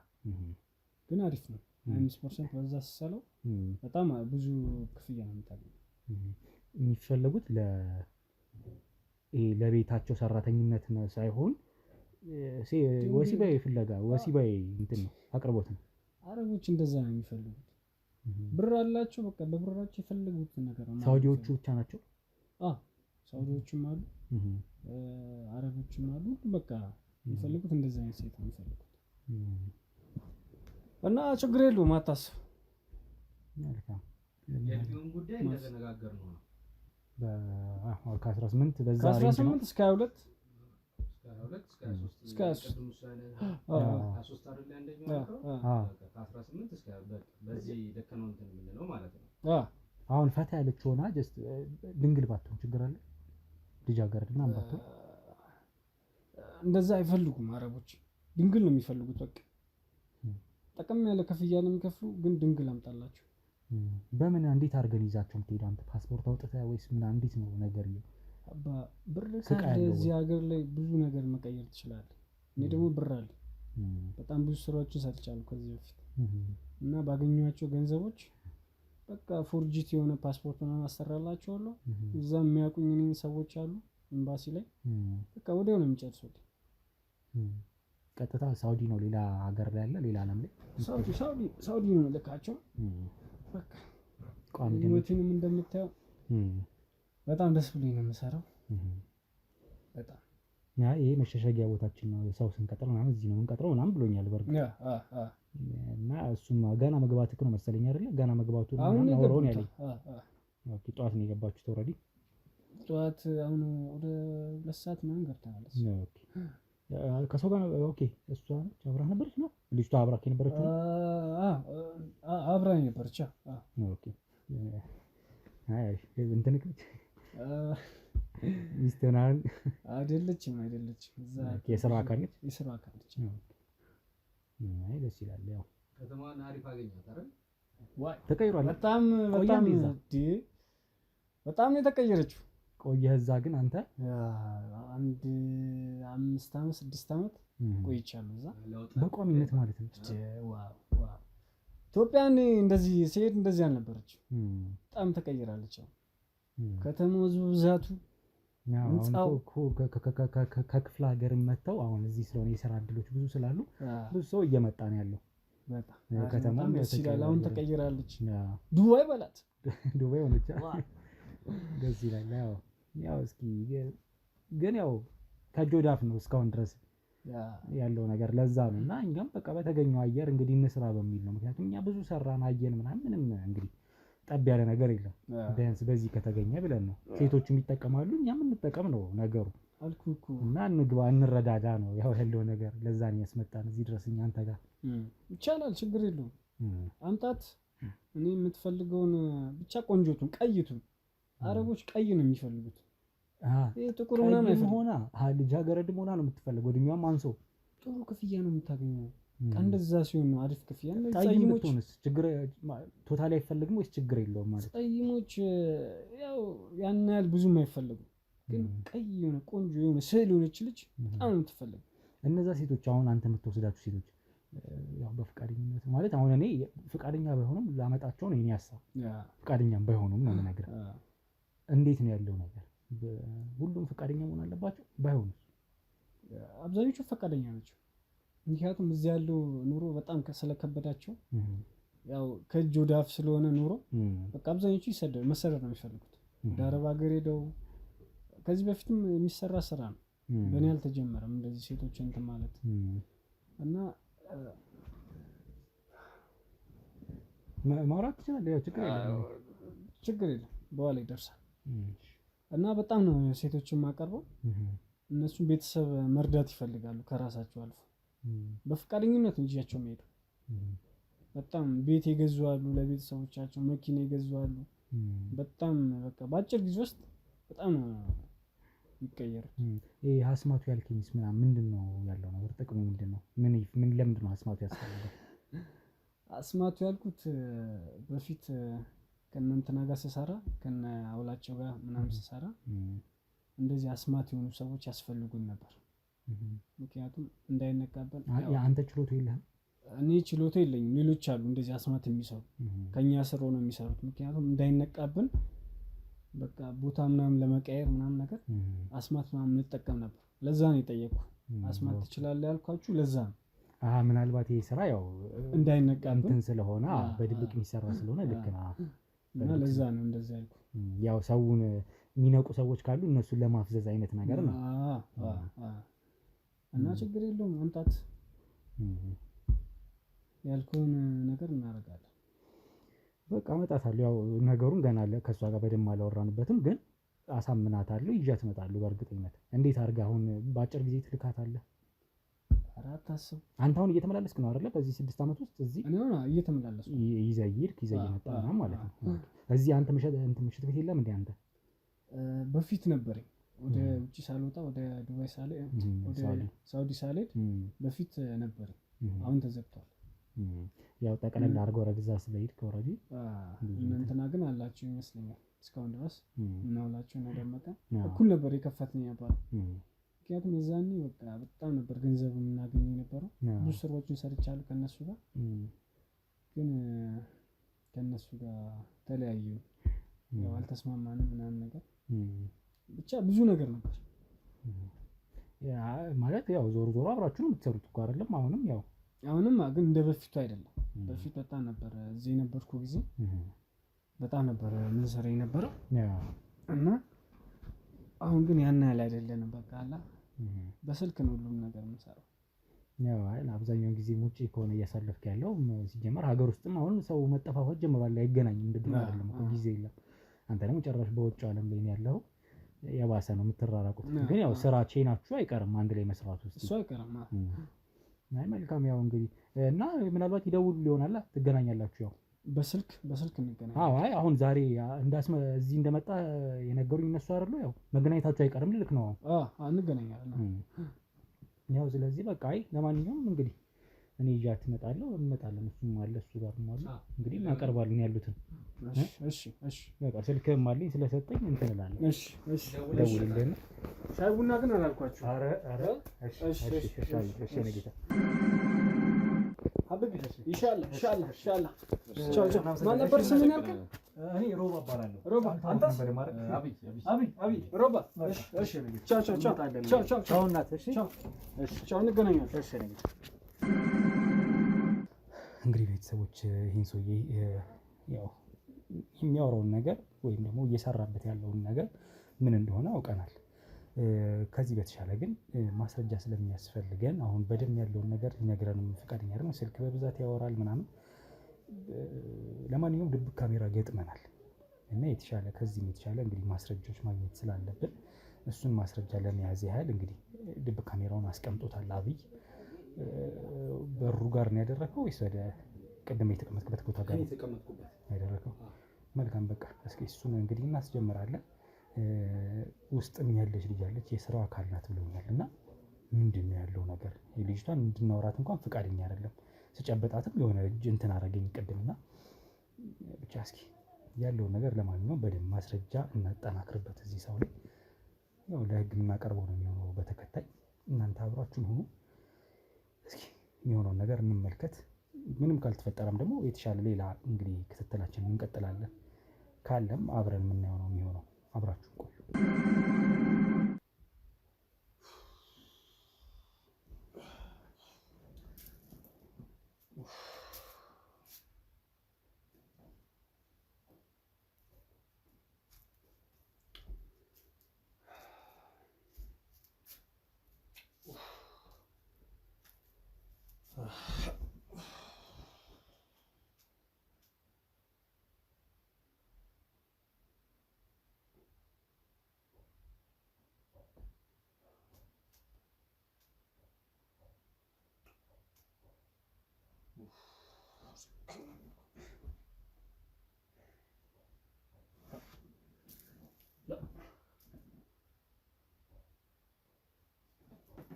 Speaker 1: ግን አሪፍ ነው 5% በዛ ሲሰለው በጣም ብዙ ክፍያ ነው የምታገኘው።
Speaker 2: የሚፈለጉት ለቤታቸው ሰራተኝነት ነው ሳይሆን ወሲባዊ ፍለጋ ወሲባዊ እንትን ነው አቅርቦት ነው።
Speaker 1: አረቦች እንደዛ ነው የሚፈልጉት። ብር አላቸው በቃ በብራቸው የፈለጉት ነገር ነው።
Speaker 2: ሳውዲዎቹ ብቻ ናቸው?
Speaker 1: ሳውዲዎቹም አሉ አረቦችም አሉ። በቃ የሚፈልጉት እንደዛ አይነት ሴት ነው የሚፈልጉት። እና ችግር የለውም አታስብ።
Speaker 2: መልካም
Speaker 3: የዲዩን ጉዳይ እንደተነጋገር ነው
Speaker 2: ከ18 በዛ
Speaker 1: 18 እስከ 22
Speaker 3: እስከ 23 አይደል አንደኛው ከ18 እስከ በዚህ ደከነው እንትን የምንለው ማለት ነው።
Speaker 2: አሁን ፈታ ያለች ሆና ጀስት ድንግል ባትሆን ችግር አለ? ልጃገረድ ምናምን ባትሆን
Speaker 1: እንደዛ አይፈልጉም አረቦች። ድንግል ነው የሚፈልጉት። በቃ ጠቀም ያለ ክፍያ ነው የሚከፍሉ፣ ግን ድንግል አምጣላቸው።
Speaker 2: በምን እንዴት አድርገን ይዛቸው የምትሄደው አንተ? ፓስፖርት አውጥተህ ወይስ ምናምን እንዴት ነው ነገር?
Speaker 1: ብር ካለ እዚህ ሀገር ላይ ብዙ ነገር መቀየር ትችላለህ። እኔ ደግሞ ብር አለ፣ በጣም ብዙ ስራዎችን ሰርቻለሁ ከዚህ በፊት እና ባገኘኋቸው ገንዘቦች በቃ ፎርጂት የሆነ ፓስፖርት ምናምን አሰራላቸዋለሁ። እዛ የሚያውቁኝ እኔን ሰዎች አሉ ኤምባሲ ላይ፣ በቃ ወዲያው ነው የሚጨርሱት።
Speaker 2: ቀጥታ ሳውዲ ነው ሌላ ሀገር ላይ ያለ ሌላ ዓለም ላይ
Speaker 1: ሳውዲ ነው ልካቸው። በቃ ህይወቴንም እንደምታየው በጣም ደስ ብሎኝ ነው የምሰራው። በጣም
Speaker 2: ይሄ መሸሸጊያ ቦታችን ነው፣ ሰው ስንቀጥር ምናምን እዚህ ነው የምንቀጥረው ምናምን ብሎኛል። በርግጥ እና እሱም ገና መግባትህ ነው መሰለኝ አይደለ? ገና መግባቱ ነው አውሮን ያለኝ። ኦኬ ጠዋት ነው የገባችሁት? ኦልሬዲ
Speaker 1: ጠዋት አሁን ወደ 2 ሰዓት ምናምን ገብተናል።
Speaker 2: ኦኬ ከሰው ጋር ኦኬ። እሷ አብራህ ነበረች ነው ልጅቷ? አብራህ የነበረችው?
Speaker 1: አብራኝ ነበረች።
Speaker 2: ኦኬ አይ እንትን ሚስት ምናምን
Speaker 1: አይደለችም። እዛ
Speaker 2: የስራ አካል ነች።
Speaker 1: የስራ አካል ነች።
Speaker 2: አይ ደስ ይላል። ያው
Speaker 3: ከተማዋን አሪፍ አገኛት አይደል?
Speaker 1: ዋይ
Speaker 2: ተቀይሯል።
Speaker 1: በጣም በጣም ነው የተቀየረችው።
Speaker 2: ቆየህ እዛ ግን አንተ?
Speaker 1: አንድ 5 ዓመት 6 ዓመት ቆይቻለሁ እዛ
Speaker 2: በቋሚነት ማለት ነው።
Speaker 1: ዋው ኢትዮጵያን እንደዚህ ሲሄድ እንደዚህ አልነበረች። በጣም ተቀይራለች። ከተማው ብዛቱ ህንጻው
Speaker 2: ከክፍለ ሀገር መጥተው አሁን እዚህ ስለሆነ የስራ እድሎች ብዙ ስላሉ ብዙ ሰው እየመጣ ነው ያለው። ከተማው
Speaker 1: ደስ ይላል። አሁን ተቀይራለች። ዱባይ በላት
Speaker 2: ዱባይ ሆነች። ደስ ይላል። ያው እስኪ ግን ያው ከጆዳፍ ነው እስካሁን ድረስ ያለው ነገር ለዛ ነው። እና እኛም በቃ በተገኘው አየር እንግዲህ እንስራ በሚል ነው። ምክንያቱም እኛ ብዙ ሰራን አየን ምናምን ምንም እንግዲህ ጠብ ያለ ነገር የለም። ቢያንስ በዚህ ከተገኘ ብለን ነው። ሴቶችም ይጠቀማሉ እኛም እንጠቀም ነው ነገሩ
Speaker 1: አልኩህ እኮ።
Speaker 2: እና እንግባ እንረዳዳ ነው ያው ያለው ነገር። ለዛ ነው ያስመጣን እዚህ ድረስ እኛ አንተ ጋር።
Speaker 1: ይቻላል፣ ችግር የለውም አምጣት። እኔ የምትፈልገውን ብቻ ቆንጆቱን ቀይቱን። አረቦች ቀይ ነው የሚፈልጉት። ጥቁር ምናምን አይፈልጉም። ሆና
Speaker 2: ልጃገረድም ሆና ነው የምትፈልገው። እድሜዋም አንሶ
Speaker 1: ጥሩ ክፍያ ነው የምታገኘው። እንደዛ ሲሆን ነው አሪፍ ክፍያ።
Speaker 2: ጠይሞች ችግር ቶታሊ አይፈልግም ወይስ ችግር የለውም ማለት?
Speaker 1: ጠይሞች ያው ያን ያህል ብዙም አይፈልጉም፣ ግን ቀይ የሆነ ቆንጆ የሆነ ስዕል የሆነች ልጅ በጣም ነው የምትፈልገው።
Speaker 2: እነዛ ሴቶች አሁን አንተ የምትወስዳቸው ሴቶች ያው በፍቃደኝነት ማለት አሁን እኔ ፍቃደኛ ባይሆኑም ላመጣቸው ነው የኔ ሀሳብ። ፍቃደኛም ባይሆኑም ነው የምነግርህ። እንዴት ነው ያለው ነገር? ሁሉም ፍቃደኛ መሆን አለባቸው? ባይሆኑስ?
Speaker 1: አብዛኞቹ ፈቃደኛ ናቸው። ምክንያቱም እዚህ ያለው ኑሮ በጣም ስለከበዳቸው ያው ከእጅ ወደ አፍ ስለሆነ ኑሮ በቃ አብዛኞቹ መሰደድ ነው የሚፈልጉት። ወደ አረብ ሀገር ሄደው ከዚህ በፊትም የሚሰራ ስራ ነው፣ በእኔ አልተጀመረም እንደዚህ ሴቶች እንትን ማለት እና
Speaker 2: ማውራት ትችላለህ። ያው
Speaker 1: ችግር የለም በኋላ ይደርሳል። እና በጣም ነው ሴቶችን የማቀርበው። እነሱም ቤተሰብ መርዳት ይፈልጋሉ ከራሳቸው አልፎ በፍቃደኝነት ነው ይዣቸው የሚሄዱ። በጣም ቤት የገዙ አሉ፣ ለቤተሰቦቻቸው መኪና የገዙ አሉ። በጣም በቃ በአጭር ጊዜ ውስጥ በጣም የሚቀየሩት።
Speaker 2: ይሄ አስማቱ ያልከኝስ ምንድን ነው ያለው ነገር? ጥቅሙ ምንድን ነው? ምን ለምንድን ነው አስማቱ ያስፈልጋል?
Speaker 1: አስማቱ ያልኩት በፊት ከእነ እንትና ጋር ስሰራ ከእነ አውላቸው ጋር ምናምን ስሰራ እንደዚህ አስማት የሆኑ ሰዎች ያስፈልጉን ነበር። ምክንያቱም እንዳይነቃበን።
Speaker 2: አንተ ችሎታ የለህም?
Speaker 1: እኔ ችሎታ የለኝም። ሌሎች አሉ እንደዚህ አስማት የሚሰሩ ከኛ ስር ሆነው የሚሰሩት። ምክንያቱም እንዳይነቃብን በቃ ቦታ ምናምን ለመቀየር ምናምን ነገር አስማት ምናምን እንጠቀም ነበር። ለዛ ነው የጠየኩህ። አስማት ትችላለህ ያልኳችሁ ለዛ ነው።
Speaker 2: ምናልባት ይሄ ስራ ያው
Speaker 1: እንዳይነቃብን
Speaker 2: እንትን ስለሆነ በድብቅ የሚሰራ ስለሆነ ልክ ነው።
Speaker 1: እና ለዛ ነው እንደዛ ያልኩህ።
Speaker 2: ያው ሰውን የሚነቁ ሰዎች ካሉ እነሱን ለማፍዘዝ አይነት ነገር ነው።
Speaker 1: እና ችግር የለውም አምጣት፣ ያልኩህን ነገር እናደርጋለን።
Speaker 2: በቃ አመጣታለሁ። ያው ነገሩን ገና ከእሷ ጋር በደንብ አላወራንበትም፣ ግን አሳምናታለሁ፣ ይዣት እመጣለሁ በእርግጠኝነት። እንዴት አድርገህ አሁን በአጭር ጊዜ ትልካታለህ?
Speaker 1: አታስብ።
Speaker 2: አንተ አሁን እየተመላለስክ ነው አይደለ? በዚህ 6 ዓመት ውስጥ እዚህ
Speaker 1: እኔ ሆነ እየተመላለስኩ
Speaker 2: ይዘህ እየመጣህ ነው ማለት ነው። እዚህ አንተ ምሽት ቤት የለም እንዴ አንተ?
Speaker 1: በፊት ነበረኝ ወደ ውጪ ሳልወጣ ወደ ዱባይ ሳልሄድ ወደ ሳውዲ ሳልሄድ በፊት ነበረኝ። አሁን ተዘግቷል።
Speaker 2: ያው ጠቅለል አድርገው ረግዛ ስለሄድክ ኦልሬዲ
Speaker 1: እንትና ግን አላችሁ ይመስለኛል እስካሁን ድረስ እናውላችሁ ነው ደመቀ እኩል ነበር የከፈትነው ነበር። ምክንያቱም የዛኔ በቃ በጣም ነበር ገንዘብ የምናገኘው የነበረው። ብዙ ስራዎችን ሰርቻለሁ ከነሱ ጋር ግን ከነሱ ጋር ተለያዩ። ያው አልተስማማንም ምናምን ነገር ብቻ ብዙ ነገር ነበር።
Speaker 2: ያ ማለት ያው ዞሮ አብራችሁ ነው የምትሰሩት እኮ አይደለም? አሁንም
Speaker 1: ግን እንደ በፊቱ አይደለም። በፊት በጣም ነበር እዚህ የነበርኩ ጊዜ በጣም ነበር ምንሰራ የነበረው እና አሁን ግን ያን ያህል አይደለንም። በቃ አላ በስልክ ነው ሁሉም ነገር የምንሰራው።
Speaker 2: ያው አብዛኛውን ጊዜ ውጪ ከሆነ እያሳለፍክ ያለው ሲጀመር ሀገር ውስጥም አሁን ሰው መጠፋፋት ጀምሯል። አይገናኝም እንደ ድሮ አይደለም እኮ ጊዜ የለም። አንተ ደግሞ ጭራሽ በውጭ ዓለም ላይ ነው ያለው። የባሰ ነው የምትራራቁት። ግን ያው ስራ ቼናችሁ አይቀርም አንድ ላይ መስራት ውስጥ
Speaker 1: እሱ አይቀርም።
Speaker 2: አይ መልካም ያው እንግዲህ እና ምናልባት ይደውሉ ይሆናል ትገናኛላችሁ። ያው
Speaker 1: በስልክ እንገናኝ።
Speaker 2: አይ አሁን ዛሬ እዚህ እንደመጣ የነገሩኝ እነሱ አይደሉ? ያው መገናኘታችሁ አይቀርም ልልክ ነው።
Speaker 1: እንገናኛለን።
Speaker 2: ያው ስለዚህ በቃ አይ ለማንኛውም እንግዲህ እኔ ይዣት እንመጣለን። እሱም አለ እሱ ጋር ማለት እንግዲህ እናቀርባለን ያሉትን። እሺ በቃ ስልክህም አለኝ ስለሰጠኝ እንትን እላለሁ። እሺ ደውልልኝ።
Speaker 1: ሻይ ቡና ግን አላልኳችሁ።
Speaker 2: ኧረ እሺ ነጌታ
Speaker 1: ሀቢቢ ኢንሻአላህ ቻው። ማን ነበር ስምን ያልከኝ?
Speaker 2: እኔ ሮባ እባላለሁ።
Speaker 1: ሮባ አንተስ? አቢ ሮባ። እሺ ቻው እናት። ቻው እንገናኛለን። እሺ ነጌታ።
Speaker 2: እንግዲህ ቤተሰቦች ይህን ሰውዬ ያው የሚያወራውን ነገር ወይም ደግሞ እየሰራበት ያለውን ነገር ምን እንደሆነ አውቀናል። ከዚህ በተሻለ ግን ማስረጃ ስለሚያስፈልገን አሁን በደም ያለውን ነገር ሊነግረንም ፈቃደኛ አይደለም። ስልክ በብዛት ያወራል ምናምን። ለማንኛውም ድብቅ ካሜራ ገጥመናል እና ከዚህም የተሻለ እንግዲህ ማስረጃዎች ማግኘት ስላለብን እሱን ማስረጃ ለመያዝ ያህል እንግዲህ ድብቅ ካሜራውን አስቀምጦታል አብይ። በሩ ጋር ነው ያደረከው ወይስ ወደ ቅድም የተቀመጥክበት ቦታ ጋር ያደረከው? መልካም በቃ እስኪ እሱን እንግዲህ እናስጀምራለን። ውስጥም ያለች ልጅ አለች የስራው አካል ናት ብለውኛል። እና ምንድነው ያለው ነገር? ልጅቷን እንድናወራት እንኳን ፈቃደኛ አይደለም። ስጨበጣትም የሆነ እጅ እንትን አደረገኝ ቅድምና ብቻ እስኪ ያለውን ነገር ለማንኛውም በደንብ ማስረጃ እናጠናክርበት። እዚህ ሰው ላይ ያው ለህግ የምናቀርበው ነው የሚሆነው በተከታይ። እናንተ አብራችሁን ሁኑ። እስኪ የሚሆነውን ነገር እንመልከት። ምንም ካልተፈጠረም ደግሞ የተሻለ ሌላ እንግዲህ ክትትላችንን እንቀጥላለን። ካለም አብረን የምናየው ነው የሚሆነው። አብራችሁ ቆዩ።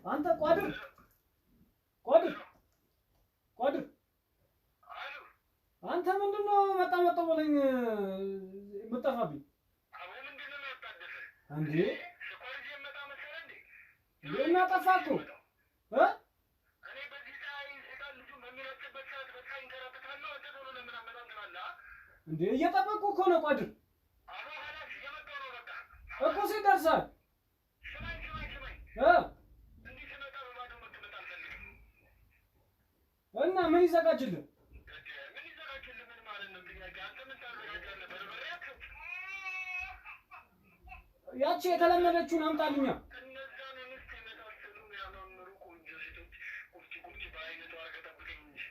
Speaker 1: አንተ ቋድር አንተ ምንድነው መጣ ብለኝ የምጠፋብኝ?
Speaker 4: ምንድነው የሚያጣድፍ
Speaker 1: እንዴ?
Speaker 4: ስቆርጅ የመጣ መሰለህ እንዴ?
Speaker 1: እና ጠፋህ እኮ
Speaker 4: እኔ በዚህ ፀሐይ ስቃል ልጁ በሚረጭበት ሰዓት በቃ ይንከራተታለሁ። አንተ ቶሎ ለምን አመጣም ትላለህ
Speaker 1: እንዴ? እየጠበቅኩ እኮ ነው ቋድር።
Speaker 4: አሁን ኋላሽ እየመጣሁ ነው። በቃ
Speaker 1: እኮ ሲደርሳል
Speaker 4: ስማኝ እንዲህ ስመጣ በባዶ መቀመጥ አልፈልግም።
Speaker 1: እና ምን ይዘጋጅልህ?
Speaker 4: ምን ይዘጋጅልህ? ምን ማለት ነው ጥያቄ? አንተ ምን ታዘጋጃለህ? በርበሬ
Speaker 1: ያቺ የተለመደችውን አምጣልኛ።
Speaker 4: እነዛን እንስት የመሳሰሉ ያማምሩ ቆንጆ ሴቶች ቁርጭ በአይነቱ አድርገህ ጠብቀኝ እንጂ።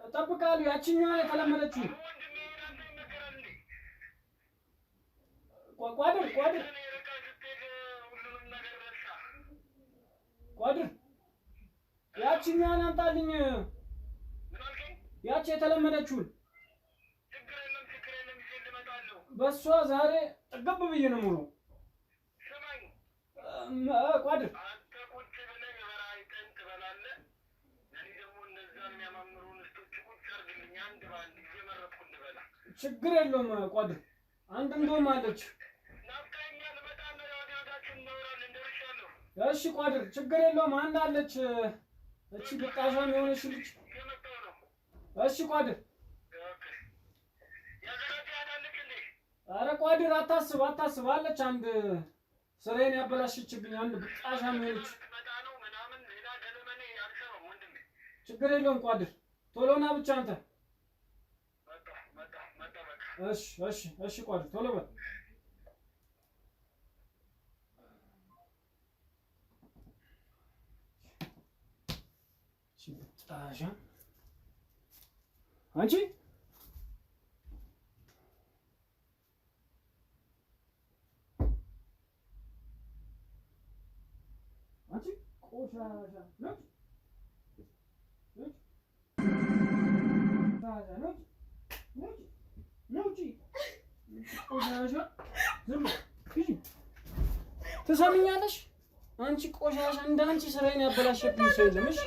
Speaker 1: እጠብቅሃለሁ። ያቺኛዋ የተለመደችውን
Speaker 4: ወንድሜ አንተ ይነገራል እንዴ?
Speaker 1: ቋድር
Speaker 4: ርቃ ስትሄድ ሁሉንም ነገር ረሳ።
Speaker 1: ቋድር ያቺኛዋን አምጣልኝ።
Speaker 4: ምን አልከኝ?
Speaker 1: ያቺ የተለመደችውን
Speaker 4: ችግር የለም ይዤ ልመጣለሁ።
Speaker 1: በሷ ዛሬ ጠገብ ብዬ ነው ሙሉ።
Speaker 4: ስማኝ
Speaker 1: ቋድር
Speaker 4: አንተ ቁጭ ብለህ የበራይተን ትበላለህ። እኔ ደግሞ እነዛን የሚያማምሩ እንስቶች ቁጭ አድርግልኝ አንድ በአንድ እየመረጥኩ ልበላ።
Speaker 1: ችግር የለውም ቋድር። አንድ እንደውም አለች።
Speaker 4: ናፍቀኸኛል፣ እመጣለሁ። ወዲያችን እናወራለን። ደርሻለሁ።
Speaker 1: እሺ ቋድር ችግር የለውም። አንድ አለች። እቺ ብጣሻም የሆነች ልጅ
Speaker 4: እየመጣሁ ነው።
Speaker 1: እሺ ቋድር።
Speaker 4: ያዘጋጃለህ እንዴ?
Speaker 1: ኧረ ቋድር አታስብ አለች። አንድ ስሬን ያበላሽችብኝ አንድ ብጣሻም የሆነች።
Speaker 4: ትመጣ ነው ምናምን ሌላ ገለመኔ አልሰማም ወንድሜ።
Speaker 1: ችግር የለውም ቋድር። ቶሎና ብቻ አንተ።
Speaker 4: መጣ በቃ።
Speaker 1: እሺ ቋድር ቶሎ በል። ብጣሻ አንቺ ቆሻሻ ነች። ትሰሚኛለሽ? አንቺ ቆሻሻ እንዳንቺ ስራዬን ያበላሸብኝ ሰው የለም። እሺ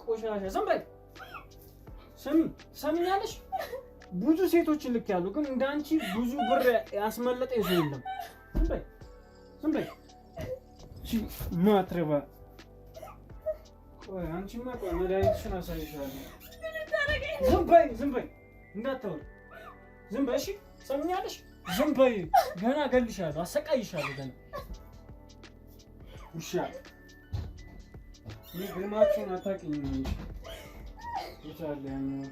Speaker 1: ቆሻሻ ዝም በይ። ትሰሚኛለሽ? ብዙ ሴቶችን ልክ ያሉ ግን እንዳንቺ ብዙ ብር ያስመለጠኝ ሰው የለም። ዝም በይ ማትረባ። ቆይ አንቺማ ቆይ መድኃኒትሽን አሳይሻለሁ። ዝም በይ እንዳታወሪ። ዝም በይ እሺ። ትሰሚኛለሽ? ዝም በይ። ገና እገልሻለሁ፣ አሰቃይሻለሁ ገና። ውሻ እኔ ግርማችሁን አታውቂኝም እንጂ። የት አለ ያኛው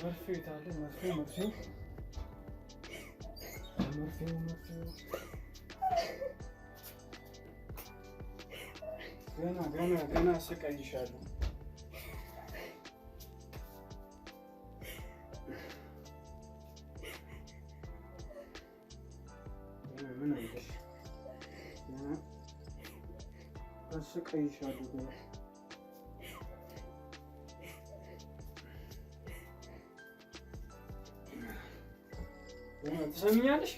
Speaker 1: መርፌ? የት አለ መርፌው? ገና አሰቃይሻለሁ። ምን አይደል? አሰቃይሻለሁ ገና። ትሰሚኛለሽ?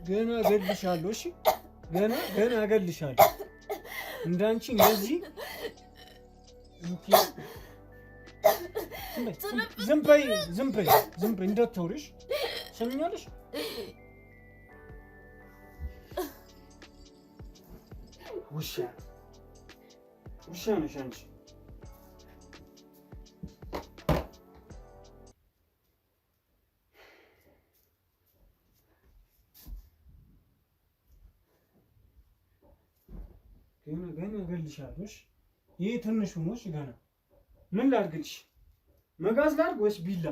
Speaker 1: ገና እገልሻለሁ። እሺ ገና እገልሻለሁ። እንዳንቺ እንደዚህ ዝም በይ እንዳታወሪሽ። ሰምኛለሽ? ውሻ ነሽ አንቺ። ገና እገልሻለሁ። ይሄ ትንሹ ነው። ገና ምን ላድርግልሽ? መጋዝ ላድርግ ወይስ ቢላ?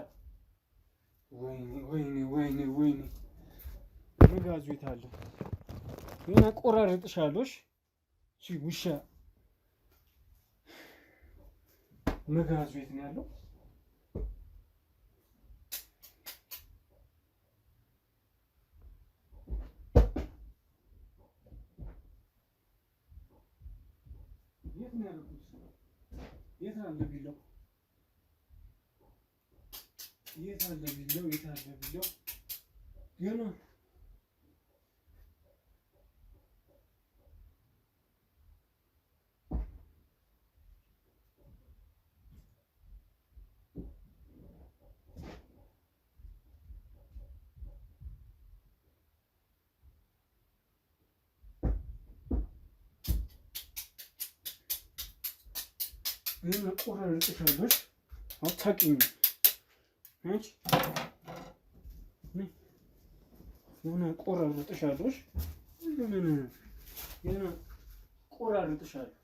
Speaker 1: ወይኔ መጋዙ የት አለ? ገና ቆራርጥሻለሁ። እሺ ውሻ መጋዙ የት ነው ያለው? የት ነው ያለው? የት አለ ቢላው? የት አለ ቢላው? ገና ቆራርጥሻለሁ። አታውቂኝም አንቺ። ገና ቆራርጥሻለሁ። ገና ቆራርጥሻለሁ።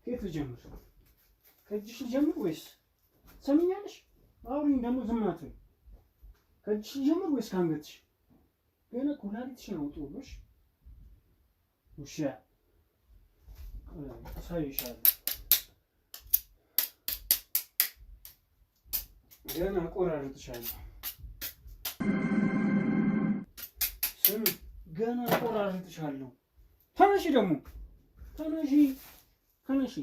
Speaker 1: ከየት ልጀምር? ከእጅሽ ልጀምር ወይስ? ሰምኛለሽ? አሁን ደግሞ ዝም አትበይ። ከእጅሽ ልጀምር ወይስ ከአንገትሽ? ገና ኩላሊትሽን አውጥቶልሽ ውሻ አሳይሻለሁ። ገና ቆራርጥሻለሁ። ገና ቆራርጥሻለሁ። ተነሺ ደግሞ ተነሺ ተነሺ።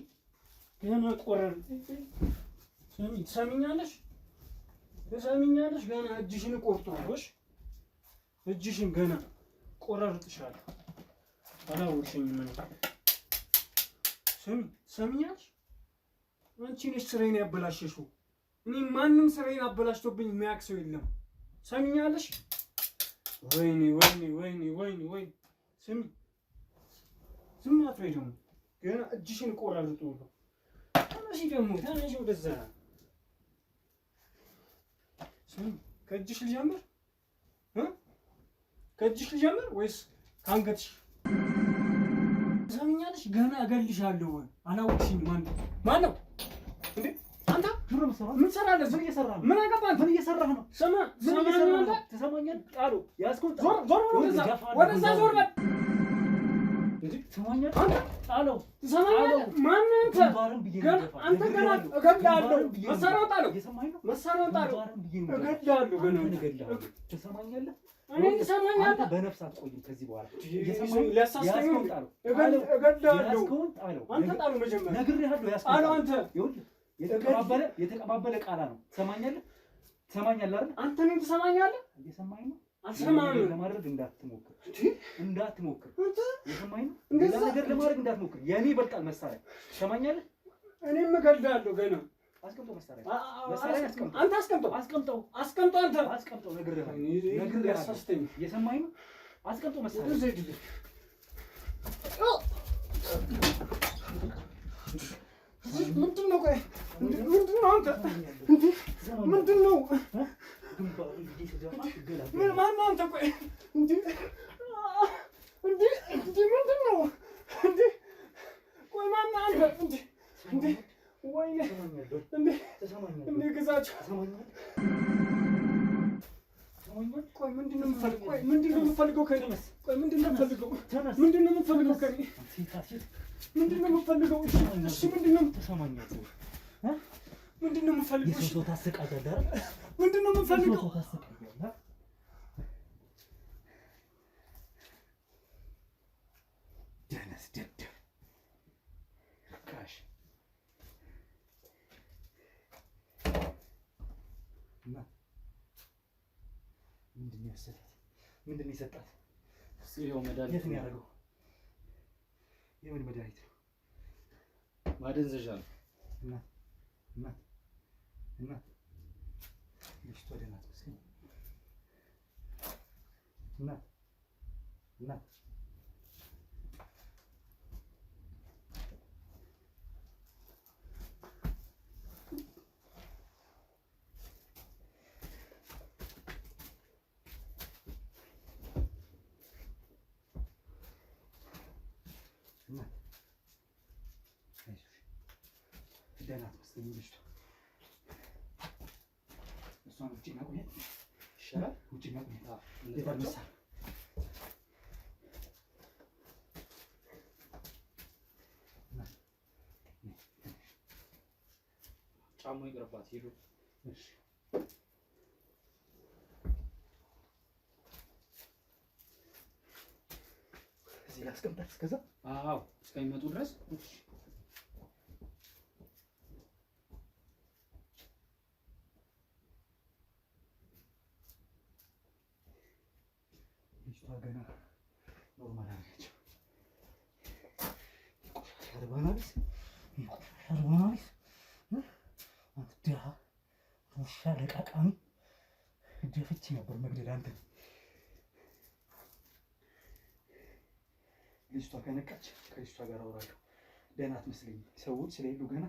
Speaker 1: ገና ቆራርጥ። ትሰሚኛለሽ? ትሰሚኛለሽ? ገና እጅሽን ቆርጦሽ እጅሽን ገና ቆራርጥሻለሁ። አላወቅሽኝም። ትሰሚኛለሽ? አንቺ ነሽ ስራዬን ያበላሸሽው። እኔ ማንም ስራዬን አበላሽቶብኝ የሚያውቅ ሰው የለም። ሰሚኛለሽ? ወይኔ ወይኔ ወይኔ ወይኔ ወይኔ። ስሚ ዝም አትበይ ደግሞ ገና እጅሽን ቆራርጦ ነው። ተነሺ ደግሞ ተነሺ ወደዛ። ስሚ ከእጅሽ ልጀምር ከእጅሽ ልጀምር ወይስ ከአንገትሽ? ሰሚኛለሽ? ገና እገልሻለሁ። አላወቅሽኝም። ማን ነው እንዴ? አንተ ምን ሰራለህ? ምን እየሰራህ ነው? ምን አገባህ? ምን እየሰራህ ነው? ስማ ትሰማኛለህ? ጣሉ ያዝኩን። ዞር ወደዛ ዞር በል እንዴ! ትሰማኛለህ? አንተ ጣለው። ትሰማኛለህ? ማን አንተ? አንተ ገና እገድልሃለሁ። መሳሪያውን ጣለው። መሳሪያውን ጣለው። እገድልሃለሁ። ገና ትሰማኛለህ? እኔ ትሰማኛለህ? አንተ በነፍስ አትቆይም ከዚህ በኋላ። ያዝኩን ጣለው። እገድልሃለሁ። አንተ ጣለው መጀመሪያ ነግሬሃለሁ። ያዝኩን ጣለው። አንተ ይኸውልህ የተቀባበለ ቃላ ነው። ትሰማኛለህ? ትሰማኛለህ አይደል? አንተ እኔን ትሰማኛለህ? እየሰማኝ ነው። አልሰማህም። ለማድረግ እንዳትሞክር እየሰማኝ ነው። ሌላ ነገር ለማድረግ እንዳትሞክር። የኔ ይበልጣል መሳሪያ። ትሰማኛለህ? እኔም እገድልሃለሁ ገና። አስቀምጠው መሳሪያ አስቀምጠው። አንተ አስቀምጠው። አንተ አስቀምጠው። ነግሬሃለሁ። እየሰማኝ ነው። አስቀምጠው መሳሪያ። ምንድን ነው? ቆይ ምንድን ነው አንተ? ምንድን ነው? ማነው አንተ? ቆይ ምንድን ነው? ቆይ ማነው አንተ? ወይኔ ግዛቸው። ቆይ ምንድን ነው የምትፈልገው? ቆይ ምንድን ነው የምትፈልገው ከእኔ? ቆይ ምንድን ነው የምትፈልገው? ምንድን ነው የምትፈልገው ከእኔ? ምንድን ነው የምትፈልገው? እሺ ምንድን ነው የምትሰማኛለህ? ምንድን ነው የምትፈልገው? የሰው ታሰቃያለህ አይደል? ምንድን ነው የምትፈልገው? ደነስ ደደብ ርካሽ እና ምንድን ነው የወሰዳት? ምንድን ነው የሰጣት? ይኸው መድኃኒት። የት ነው ያደረገው? የምን መድኃኒት ነው? ማደንዘዣ ነው። እናት ልጅቷ ደህና ትመስለኝ። እናት ደህና ትመስለኝ ልጅቷ። እሷን ውጭ ማቆየት ይሻላል። ውጭ ማቆየት ጫማ ይቅርባት ሄዱ። እዚህ ላስቀምጣት እስከዛ። አዎ እስከሚመጡ ድረስ ገና ኖርማል አለች። አርባናሊስ አንተ ደሃ ውሻ ለቃቃሚ ደፍቼ ነበር መግደል አንተ። ልጅቷ ከነቃች ከልጅቷ ጋር አወራለሁ። ደህና አትመስለኝም። ሰዎች ስለሌሉ ገና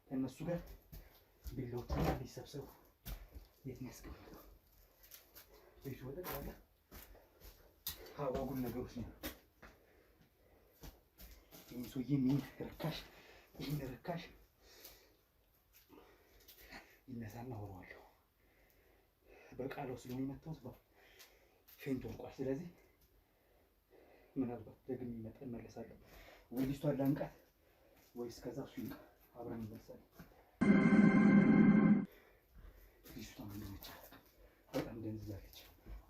Speaker 1: ከእነሱ ጋር ቢላዎቹን ሊሰብሰቡ የት ነው ያስቀመጠው? ቤቱ ወደ ቃላ አጓጉል ነገሮች ነው። ይህን ሰውዬ ይህን ርካሽ ይነሳና አወራዋለሁ። በቃለው ስለሆነ የመታሁት ፌንት ወርቋል። ስለዚህ ምናልባት ደግሜ እመለሳለሁ። ወይ ልጅቷን ላንቃት ወይስ ከዛ እሱ ይንቃ። አብረን እንመለሳለን። ልጅቷ ምን ነች? በጣም ደንዝዛለች።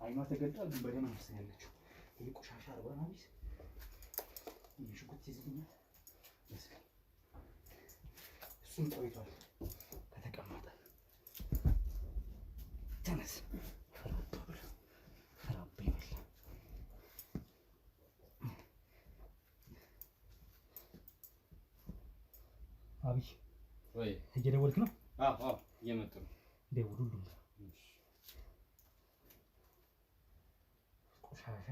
Speaker 1: አይኗ ተገልጧል፣ ግን በደም ነው ያለችው።
Speaker 2: ቆሻሻ አርባና ቢስ ይሽኩት ይዝልኝ መስል እሱን ቆይቷል ከተቀመጠ ተነስ አብይ
Speaker 3: ወይ
Speaker 2: እየደወልክ ነው?
Speaker 3: አዎ እየመጡ ነው።
Speaker 2: ደውሉልኝ። ቆሻሻ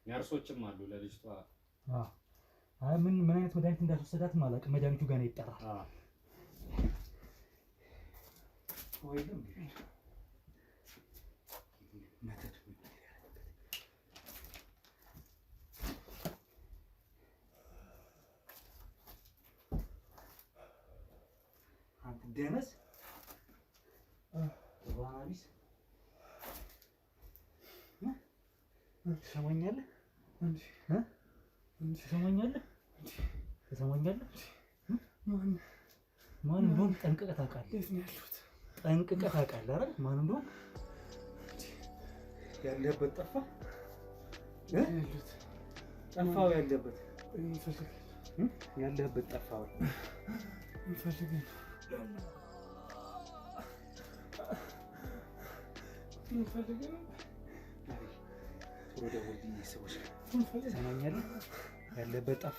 Speaker 3: ነርሶችም አሉ ለልጅቷ።
Speaker 2: አይ ምን አይነት መድኃኒት እንዳስወሰዳትም አላውቅም። መድኃኒቱ ጋር ነው ይጠራል። ወይም መተት አንተ ደነስ ባናቢስ ትሰማኛለህ? ትሰማኛለህ? ማን እንደሆነ ጠንቅቀህ ታውቃለህ?
Speaker 1: የት ነው ያሉት?
Speaker 2: ጠንቅቀህ ታውቃለህ አይደል? ማን እንደሆነ ያለበት ጠፋ
Speaker 1: ያሉት
Speaker 2: ጠፋው ያለበት
Speaker 1: እንፈልግ
Speaker 2: ያለበት ጠፋው
Speaker 1: እንፈልግ ነው
Speaker 2: ወደ ወልድዬ ሰዎች ትሰማኛለህ? ያለበት ጠፋ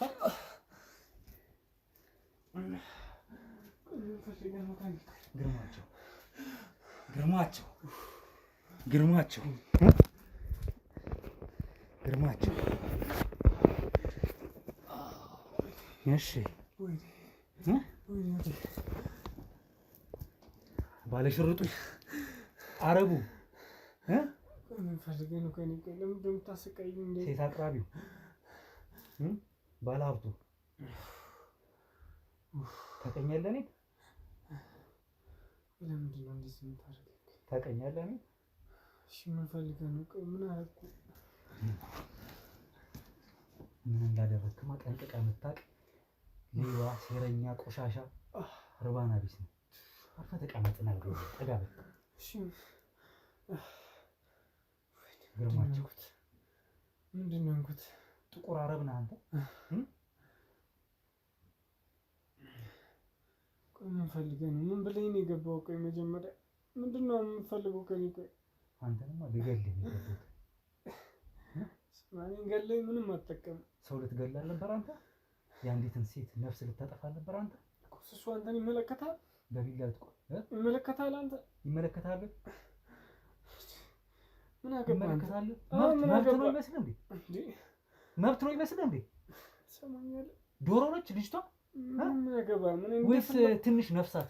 Speaker 2: ግርማቸው እሺ ባለሽርጡ አረቡ
Speaker 1: ፈልገህ ነው ከእኔ ጋር ለምን እንደምታሰቃይኝ እንዴ?
Speaker 2: ሴት አቅራቢው ባለሀብቱ ታውቀኛለህ? እኔን
Speaker 1: ለምንድን ነው እንደዚህ የምታደርገው?
Speaker 2: ታውቀኛለህ? እኔን
Speaker 1: እሺ ምን ፈልገህ ነው? ምን አደረኩ?
Speaker 2: ምን እንዳደረግክማ ጠንቅቀህ የምታውቅ ሌባ፣ ሴረኛ፣ ቆሻሻ፣ ርባና ቢስ ነው። አርፈህ ተቀመጥና ጠጋ በል።
Speaker 1: እሺ
Speaker 2: ግርማቸው
Speaker 1: ምንድን ነው እንኩት?
Speaker 2: ጥቁር አረብ ነህ አንተ።
Speaker 1: ቆይ ምን ፈልገህ ነው? ምን ብለኸኝ ነው የገባኸው? ቆይ መጀመሪያ ምንድን ነው የምትፈልገው ከእኔ? ቆይ
Speaker 2: አንተንማ ልገልህ ነው የገባሁት።
Speaker 1: እኔን ገለኝ ምንም አትጠቀምም።
Speaker 2: ሰው ልትገል አልነበር አንተ? የአንዲትን ሴት ነፍስ ልታጠፋ አልነበር አንተ?
Speaker 1: እሱ አንተን ይመለከታል?
Speaker 2: በቢላ ልትቆይ
Speaker 1: ይመለከታል? አንተ
Speaker 2: ይመለከታል?
Speaker 1: ምን አገባህ?
Speaker 2: መብት ነው ይመስል እንዴ? መብት ነው ይመስል እንዴ?
Speaker 1: ትሰማኛለህ?
Speaker 2: ዶሮ ነች ልጅቷ?
Speaker 1: ምን አገባህ? ምን
Speaker 2: ወይስ ትንሽ ነፍሳት?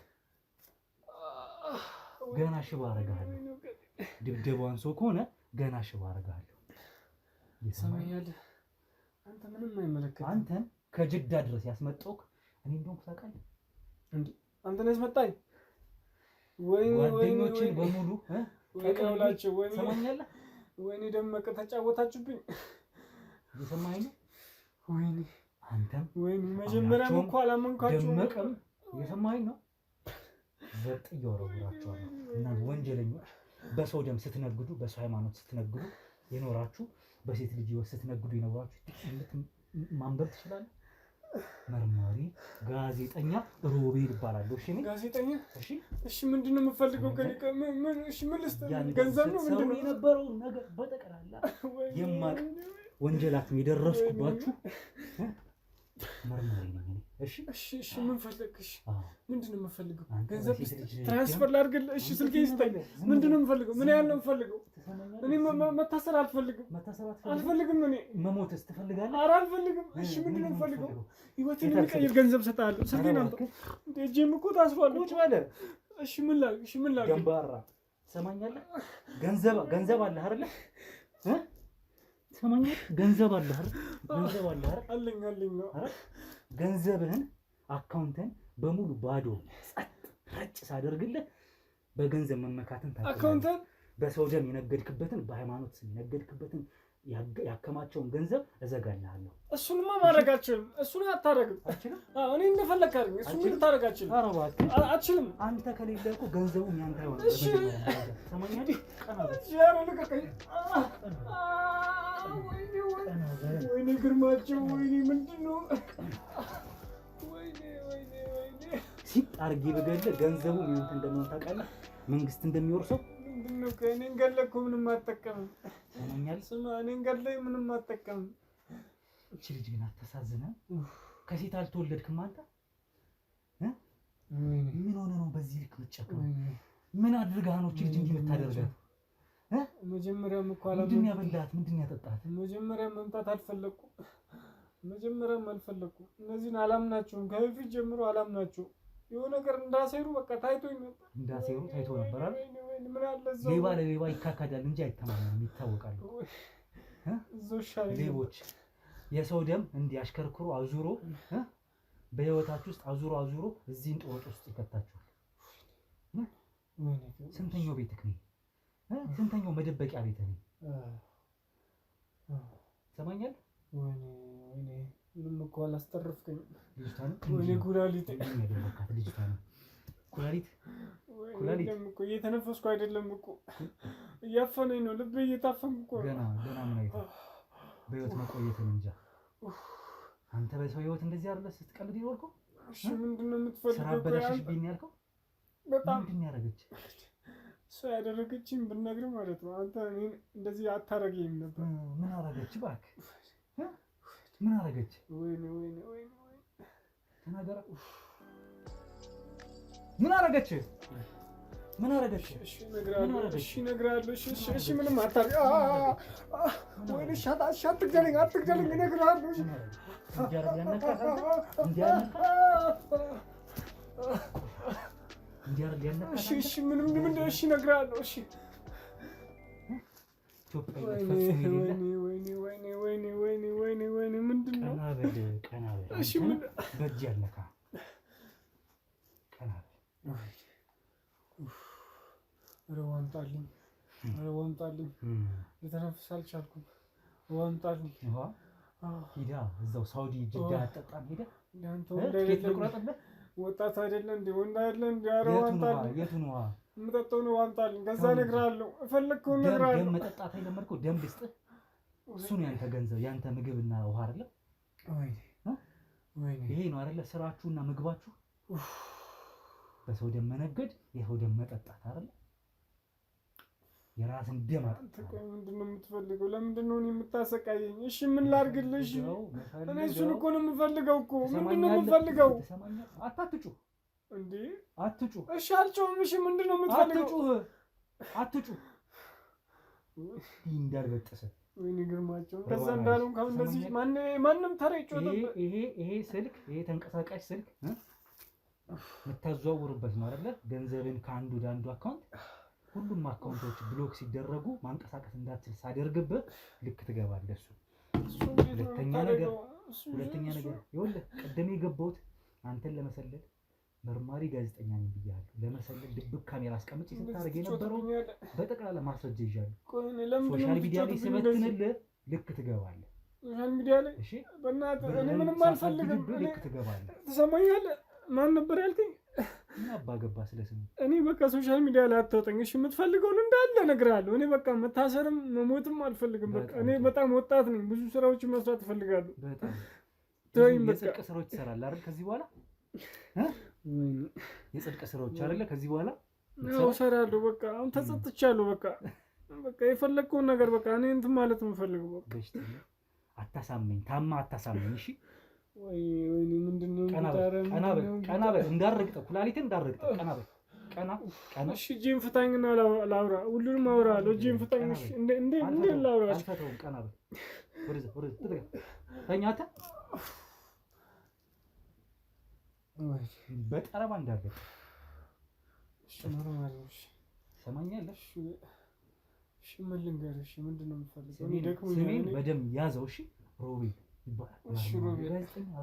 Speaker 2: ገና ሽባ አደርግሃለሁ። ድብደባዋን ሰው ከሆነ ገና ሽባ አደርግሃለሁ።
Speaker 1: ትሰማኛለህ? አንተ ምንም አይመለከትም።
Speaker 2: አንተን ከጅዳ ድረስ ያስመጣሁህ እኔ እንደሆንኩ ታውቃለህ
Speaker 1: እንዴ? አንተን ያስመጣኝ
Speaker 2: ጓደኞችን በሙሉ
Speaker 1: ወይኔ
Speaker 2: ሰማኛለህ?
Speaker 1: ወይኔ ደመቀ ተጫወታችሁብኝ።
Speaker 2: እየሰማኸኝ ነው?
Speaker 1: ወይኔ
Speaker 2: አንተም
Speaker 1: ወይኔ መጀመሪያም እኮ አላመንኳችሁም።
Speaker 2: ደመቀም እየሰማኸኝ ነው? ዘጥ እያወረውራችኋል እና ወንጀለኞች በሰው ደም ስትነግዱ፣ በሰው ሃይማኖት ስትነግዱ የኖራችሁ፣ በሴት ልጅ ህይወት ስትነግዱ የኖራችሁ ማንበብ ትችላለህ? መርማሪ ጋዜጠኛ ሮቤል እባላለሁ። እሺ ነኝ
Speaker 1: ጋዜጠኛ።
Speaker 2: እሺ
Speaker 1: እሺ ምንድን ነው የምትፈልገው ከእኔ? እሺ ምን ልስጥህ? ገንዘብ ነው ምንድን ነው?
Speaker 2: የነበረውን ነገር በጠቅላላ የማውቅ ወንጀላችሁ የደረስኩባችሁ መርማሪ ነኝ። እሺ
Speaker 1: እሺ ምን ፈለግሽ? ምንድን ነው የምፈልገው?
Speaker 2: አንተ
Speaker 1: ገንዘብ
Speaker 2: በሴት ልጅ
Speaker 1: ትራንስፈር ላድርግልህ? እሺ ስልኬን ስጠኝ። ምንድን ነው የምፈልገው? ምን ያህል ነው የምፈልገው? እኔ መታሰር አልፈልግም። አልፈልግም። እኔ
Speaker 2: መሞትስ ትፈልጋለህ?
Speaker 1: ኧረ አልፈልግም። እሺ ምንድን ነው የምፈልገው? ህይወቴን የሚቀይር ገንዘብ እሰጥሃለሁ። ስልኬን አምጣ። እጄም እኮ ታስሯል።
Speaker 2: ቁጭ በለ።
Speaker 1: እሺ ምን ላድርግ? እሺ ምን ላድርግ?
Speaker 2: ገንባራ ትሰማኛለህ? ገንዘብ አለህ አይደለ? ትሰማኛለህ? ገንዘብ አለህ አይደል? ገንዘብ አለህ አይደል?
Speaker 1: አለኝ ነው።
Speaker 2: ገንዘብህን አካውንትን በሙሉ ባዶ ጸጥ ረጭ ሳደርግልህ በገንዘብ መመካትን ታውቃለህ።
Speaker 1: አካውንትን
Speaker 2: በሰው ደም የነገድክበትን፣ በሃይማኖት የነገድክበትን ያከማቸውን ገንዘብ እዘጋልሃለሁ።
Speaker 1: እሱንማ ማድረግ አልችልም። እሱን አታደርግም። አዎ እኔ እንደፈለክ አድርግ። እሱን ምን ታደርግ አልችልም።
Speaker 2: ኧረ እባክህ
Speaker 1: አልችልም።
Speaker 2: አንተ ከሌለ እኮ ገንዘቡም ያንተ አይሆንም።
Speaker 1: እሺ
Speaker 2: ሰማኛለህ? ቀና በል።
Speaker 1: ኧረ ልቀቀኝ። ወይኔ ግርማቸው ወይኔ ምንድን ነው? ወይኔ
Speaker 2: ሲጥ አድርጌ በገለህ ገንዘቡ ምን እንደሚሆን ታውቃለህ? መንግስት እንደሚወርሰው
Speaker 1: ምንድን ነው? ከእኔን ገለህ እኮ ምንም አትጠቀምም።
Speaker 2: ሰማኛል።
Speaker 1: ስማ እኔን ገለህ ምንም አትጠቀምም።
Speaker 2: እቺ ልጅ ግን አታሳዝንም? ከሴት አልተወለድክም አንተ? ምን ሆነ ነው በዚህ ልክ የምትጨክነው? ምን አድርጋ ነው እቺ ልጅ እንዲህ የምታደርጋት?
Speaker 1: መጀመሪያም እኮ
Speaker 2: ምንድን ያበላት? ምንድን ያጠጣት?
Speaker 1: መጀመሪያም መምጣት አልፈለኩም። መጀመሪያም አልፈለኩም። እነዚህን አላምናቸውም። ከበፊት ጀምሮ አላምናቸውም። የሆነ ነገር እንዳሴሩ በቃ ታይቶኝ ነበር።
Speaker 2: እንዳሴሩ ታይቶ ነበር አይደል?
Speaker 1: ምን አለ እዛው
Speaker 2: ሌባ ለሌባ ይካካዳል እንጂ አይተማመንም፣ ይታወቃሉ።
Speaker 1: እዛው ሻይ
Speaker 2: ሌቦች የሰው ደም እንዲያሽከርክሩ አዙሮ በህይወታችሁ ውስጥ አዙሮ እዚህ እንጦጥ ውስጥ ይከታችኋል። ስንተኛው ቤትክ ነው? ስንተኛው መደበቂያ ቤት ነው? ሰማኛል።
Speaker 1: ወይኔ ምንም እኮ አላስተረፍከኝም።
Speaker 2: ልጅቷን
Speaker 1: ወይኔ ኩላሊት
Speaker 2: እንደሚያደርጋት ልጅቷን ኩላሊት
Speaker 1: እኮ እየተነፈስኩ አይደለም እኮ እያፈነኝ ነው። ልቤ እየታፈንኩ እኮ
Speaker 2: ገና ምን አይተህ በህይወት መቆየትን እንጃ። አንተ በሰው ህይወት እንደዚህ አይደለ ስትቀልድ ይወልከው።
Speaker 1: እሺ ምንድነው የምትፈልገው?
Speaker 2: ስራ በላሽብኝ ያልከው
Speaker 1: በጣም
Speaker 2: ምንድን ያደረገች?
Speaker 1: እሷ ያደረገችኝ ብትነግርህ ማለት ነው አንተ እኔን እንደዚህ አታረገኝም ነበር።
Speaker 2: ምን አደረገች እባክህ? ምን አደረገች?
Speaker 1: ወይኔ
Speaker 2: ተናገራ። ምን አደረገች? ምን አደረገች?
Speaker 1: እሺ እነግርሃለሁ። እሺ ምንም አታርግ። ወይኔ አትግደለኝ፣ እነግርሃለሁ። እሺ ምንም እሺ እነግርሃለሁ። እሺ ወይኔ ምንድን ነው?
Speaker 2: ቀና በል። እሺ በእጅ ያለካ ቀና በል።
Speaker 1: ኧረ ዋምጣልኝ፣ ልተነፍስ አልቻልኩም። ዋምጣልኝ።
Speaker 2: ሂዳ እዛው ሳውዲ ጅዳ አጠጣም። ሄደ
Speaker 1: ወጣት አይደለ እንዴ? ወንድ አይደለ እንዴ? ኧረ ዋምጣልኝ።
Speaker 2: የቱን ውሃ?
Speaker 1: የምጠጣውን ዋምጣልኝ። ከዛ እነግርሃለሁ፣ እፈለግከውን እነግርሃለሁ።
Speaker 2: ደም መጠጣት የለመድከው ደም ልስጥህ። እሱ ነው ያንተ ገንዘብ፣ ያንተ ምግብና ውሃ አይደለ? ይሄ ነው አይደለ ስራችሁና ምግባችሁ? በሰው ደም መነገድ፣ የሰው ደም መጠጣት አይደለ? የራስን ደም አጥተህ
Speaker 1: ምንድን ነው የምትፈልገው? ለምንድን ነው የምታሰቃየኝ? እሺ ምን ላድርግልሽ? እኔ እሱን እኮ ነው የምፈልገው እኮ። ምንድን ነው የምትፈልገው?
Speaker 2: አታትጩህ
Speaker 1: እንዴ!
Speaker 2: አትጩህ።
Speaker 1: እሺ አልጮህም። እሺ ምንድን ነው የምትፈልገው?
Speaker 2: አትጩህ። እንዳልበጠሰ
Speaker 1: ወይኔ ግርማቸው ከዛ እንዳሉን ካሁን እንደዚህ ማንም ተራ ይጮህ ነበር።
Speaker 2: ይሄ ስልክ ይሄ ተንቀሳቃሽ ስልክ የምታዘዋውሩበት ነው አይደለ? ገንዘብን ከአንዱ ወደ አንዱ አካውንት ሁሉም አካውንቶች ብሎክ ሲደረጉ ማንቀሳቀስ እንዳትችል ሳደርግብህ ልክ ትገባለህ። እሱ ሁለተኛ ነገር ይኸውልህ ቅድም የገባሁት አንተን ለመሰለል መርማሪ ጋዜጠኛ ነኝ ብያለሁ። ለመሰለል ድብቅ ካሜራ አስቀምጬ ስታደርግ የነበረው በጠቅላላ ማስረጃ ይዣለሁ። ሶሻል ሚዲያ ላይ ስበትንልህ ልክ ትገባለህ።
Speaker 1: ሶሻል ሚዲያ ላይ
Speaker 2: እሺ፣
Speaker 1: በእናትህ እኔ ምንም አልፈልግም።
Speaker 2: ልክ ትገባለህ።
Speaker 1: ትሰማኛለህ? ማን ነበር ያልከኝ?
Speaker 2: ምን አባ ገባ ስለስሙ።
Speaker 1: እኔ በቃ ሶሻል ሚዲያ ላይ አታውጠኝ። እሺ የምትፈልገውን እንዳለ እነግርሃለሁ። እኔ በቃ መታሰርም መሞትም አልፈልግም። በቃ እኔ በጣም ወጣት ነኝ። ብዙ ስራዎችን መስራት እፈልጋለሁ።
Speaker 2: በጣም
Speaker 1: ተወኝ በቃ።
Speaker 2: የጽድቅ ስራዎች ትሰራለህ አይደል? ከዚህ በኋላ የጽድቅ ስራዎች አይደለ? ከዚህ በኋላ
Speaker 1: እሰራለሁ። በቃ አሁን ተጸጥቻለሁ። በቃ የፈለግከውን ነገር በቃ እኔ እንትን ማለት ነው የምፈልገው። በቃ
Speaker 2: አታሳመኝ፣ ታማ አታሳመኝ። እሺ
Speaker 1: ወይኔ ምንድነው?
Speaker 2: ቀና በል እንዳረግጠው፣ ኩላሊትን እንዳረግጠው። ቀና በል ቀና።
Speaker 1: እሺ እጄን ፍታኝና ላውራ። ሁሉንም አውራለሁ። እጄን ፍታኝ። እሺ እንዴ ላውራ።
Speaker 2: አልፈታውም። ቀና በል ወደዛ ተኛ። አንተ በጠረባ እንዳረግጥ።
Speaker 1: እሺ ኖርማል ነው። እሺ
Speaker 2: ሰማኛለህ?
Speaker 1: እሺ ምን ልንገርህ? እሺ ምንድነው የምትፈልገው?
Speaker 2: ስሜን በደንብ ያዘው። እሺ ሮቤል ይባላል።
Speaker 1: እሺ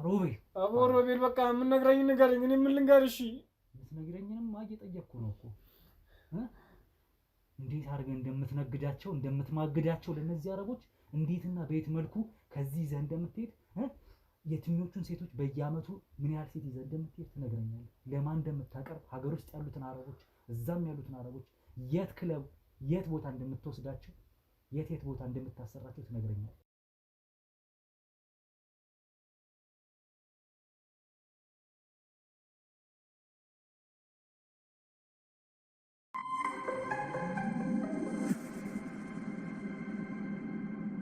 Speaker 2: ሮቤል
Speaker 1: አቦ ሮቤል በቃ ምን ነግረኝ ንገረኝ። እኔ ምን ልንገርህ? እሺ
Speaker 2: የምትነግረኝንም እየጠየቅኩ ነው እኮ እንዴት አድርገህ እንደምትነግዳቸው እንደምትማግዳቸው ለእነዚህ አረቦች እንዴትና በየት መልኩ ከዚህ ይዘህ እንደምትሄድ የትኞቹን ሴቶች በየአመቱ ምን ያህል ሴት ይዘህ እንደምትሄድ ትነግረኛለህ። ለማን እንደምታቀርብ ሀገር ውስጥ ያሉትን አረቦች እዛም ያሉትን አረቦች የት ክለብ የት ቦታ እንደምትወስዳቸው የት ቦታ እንደምታሰራቸው ትነግረኛለህ።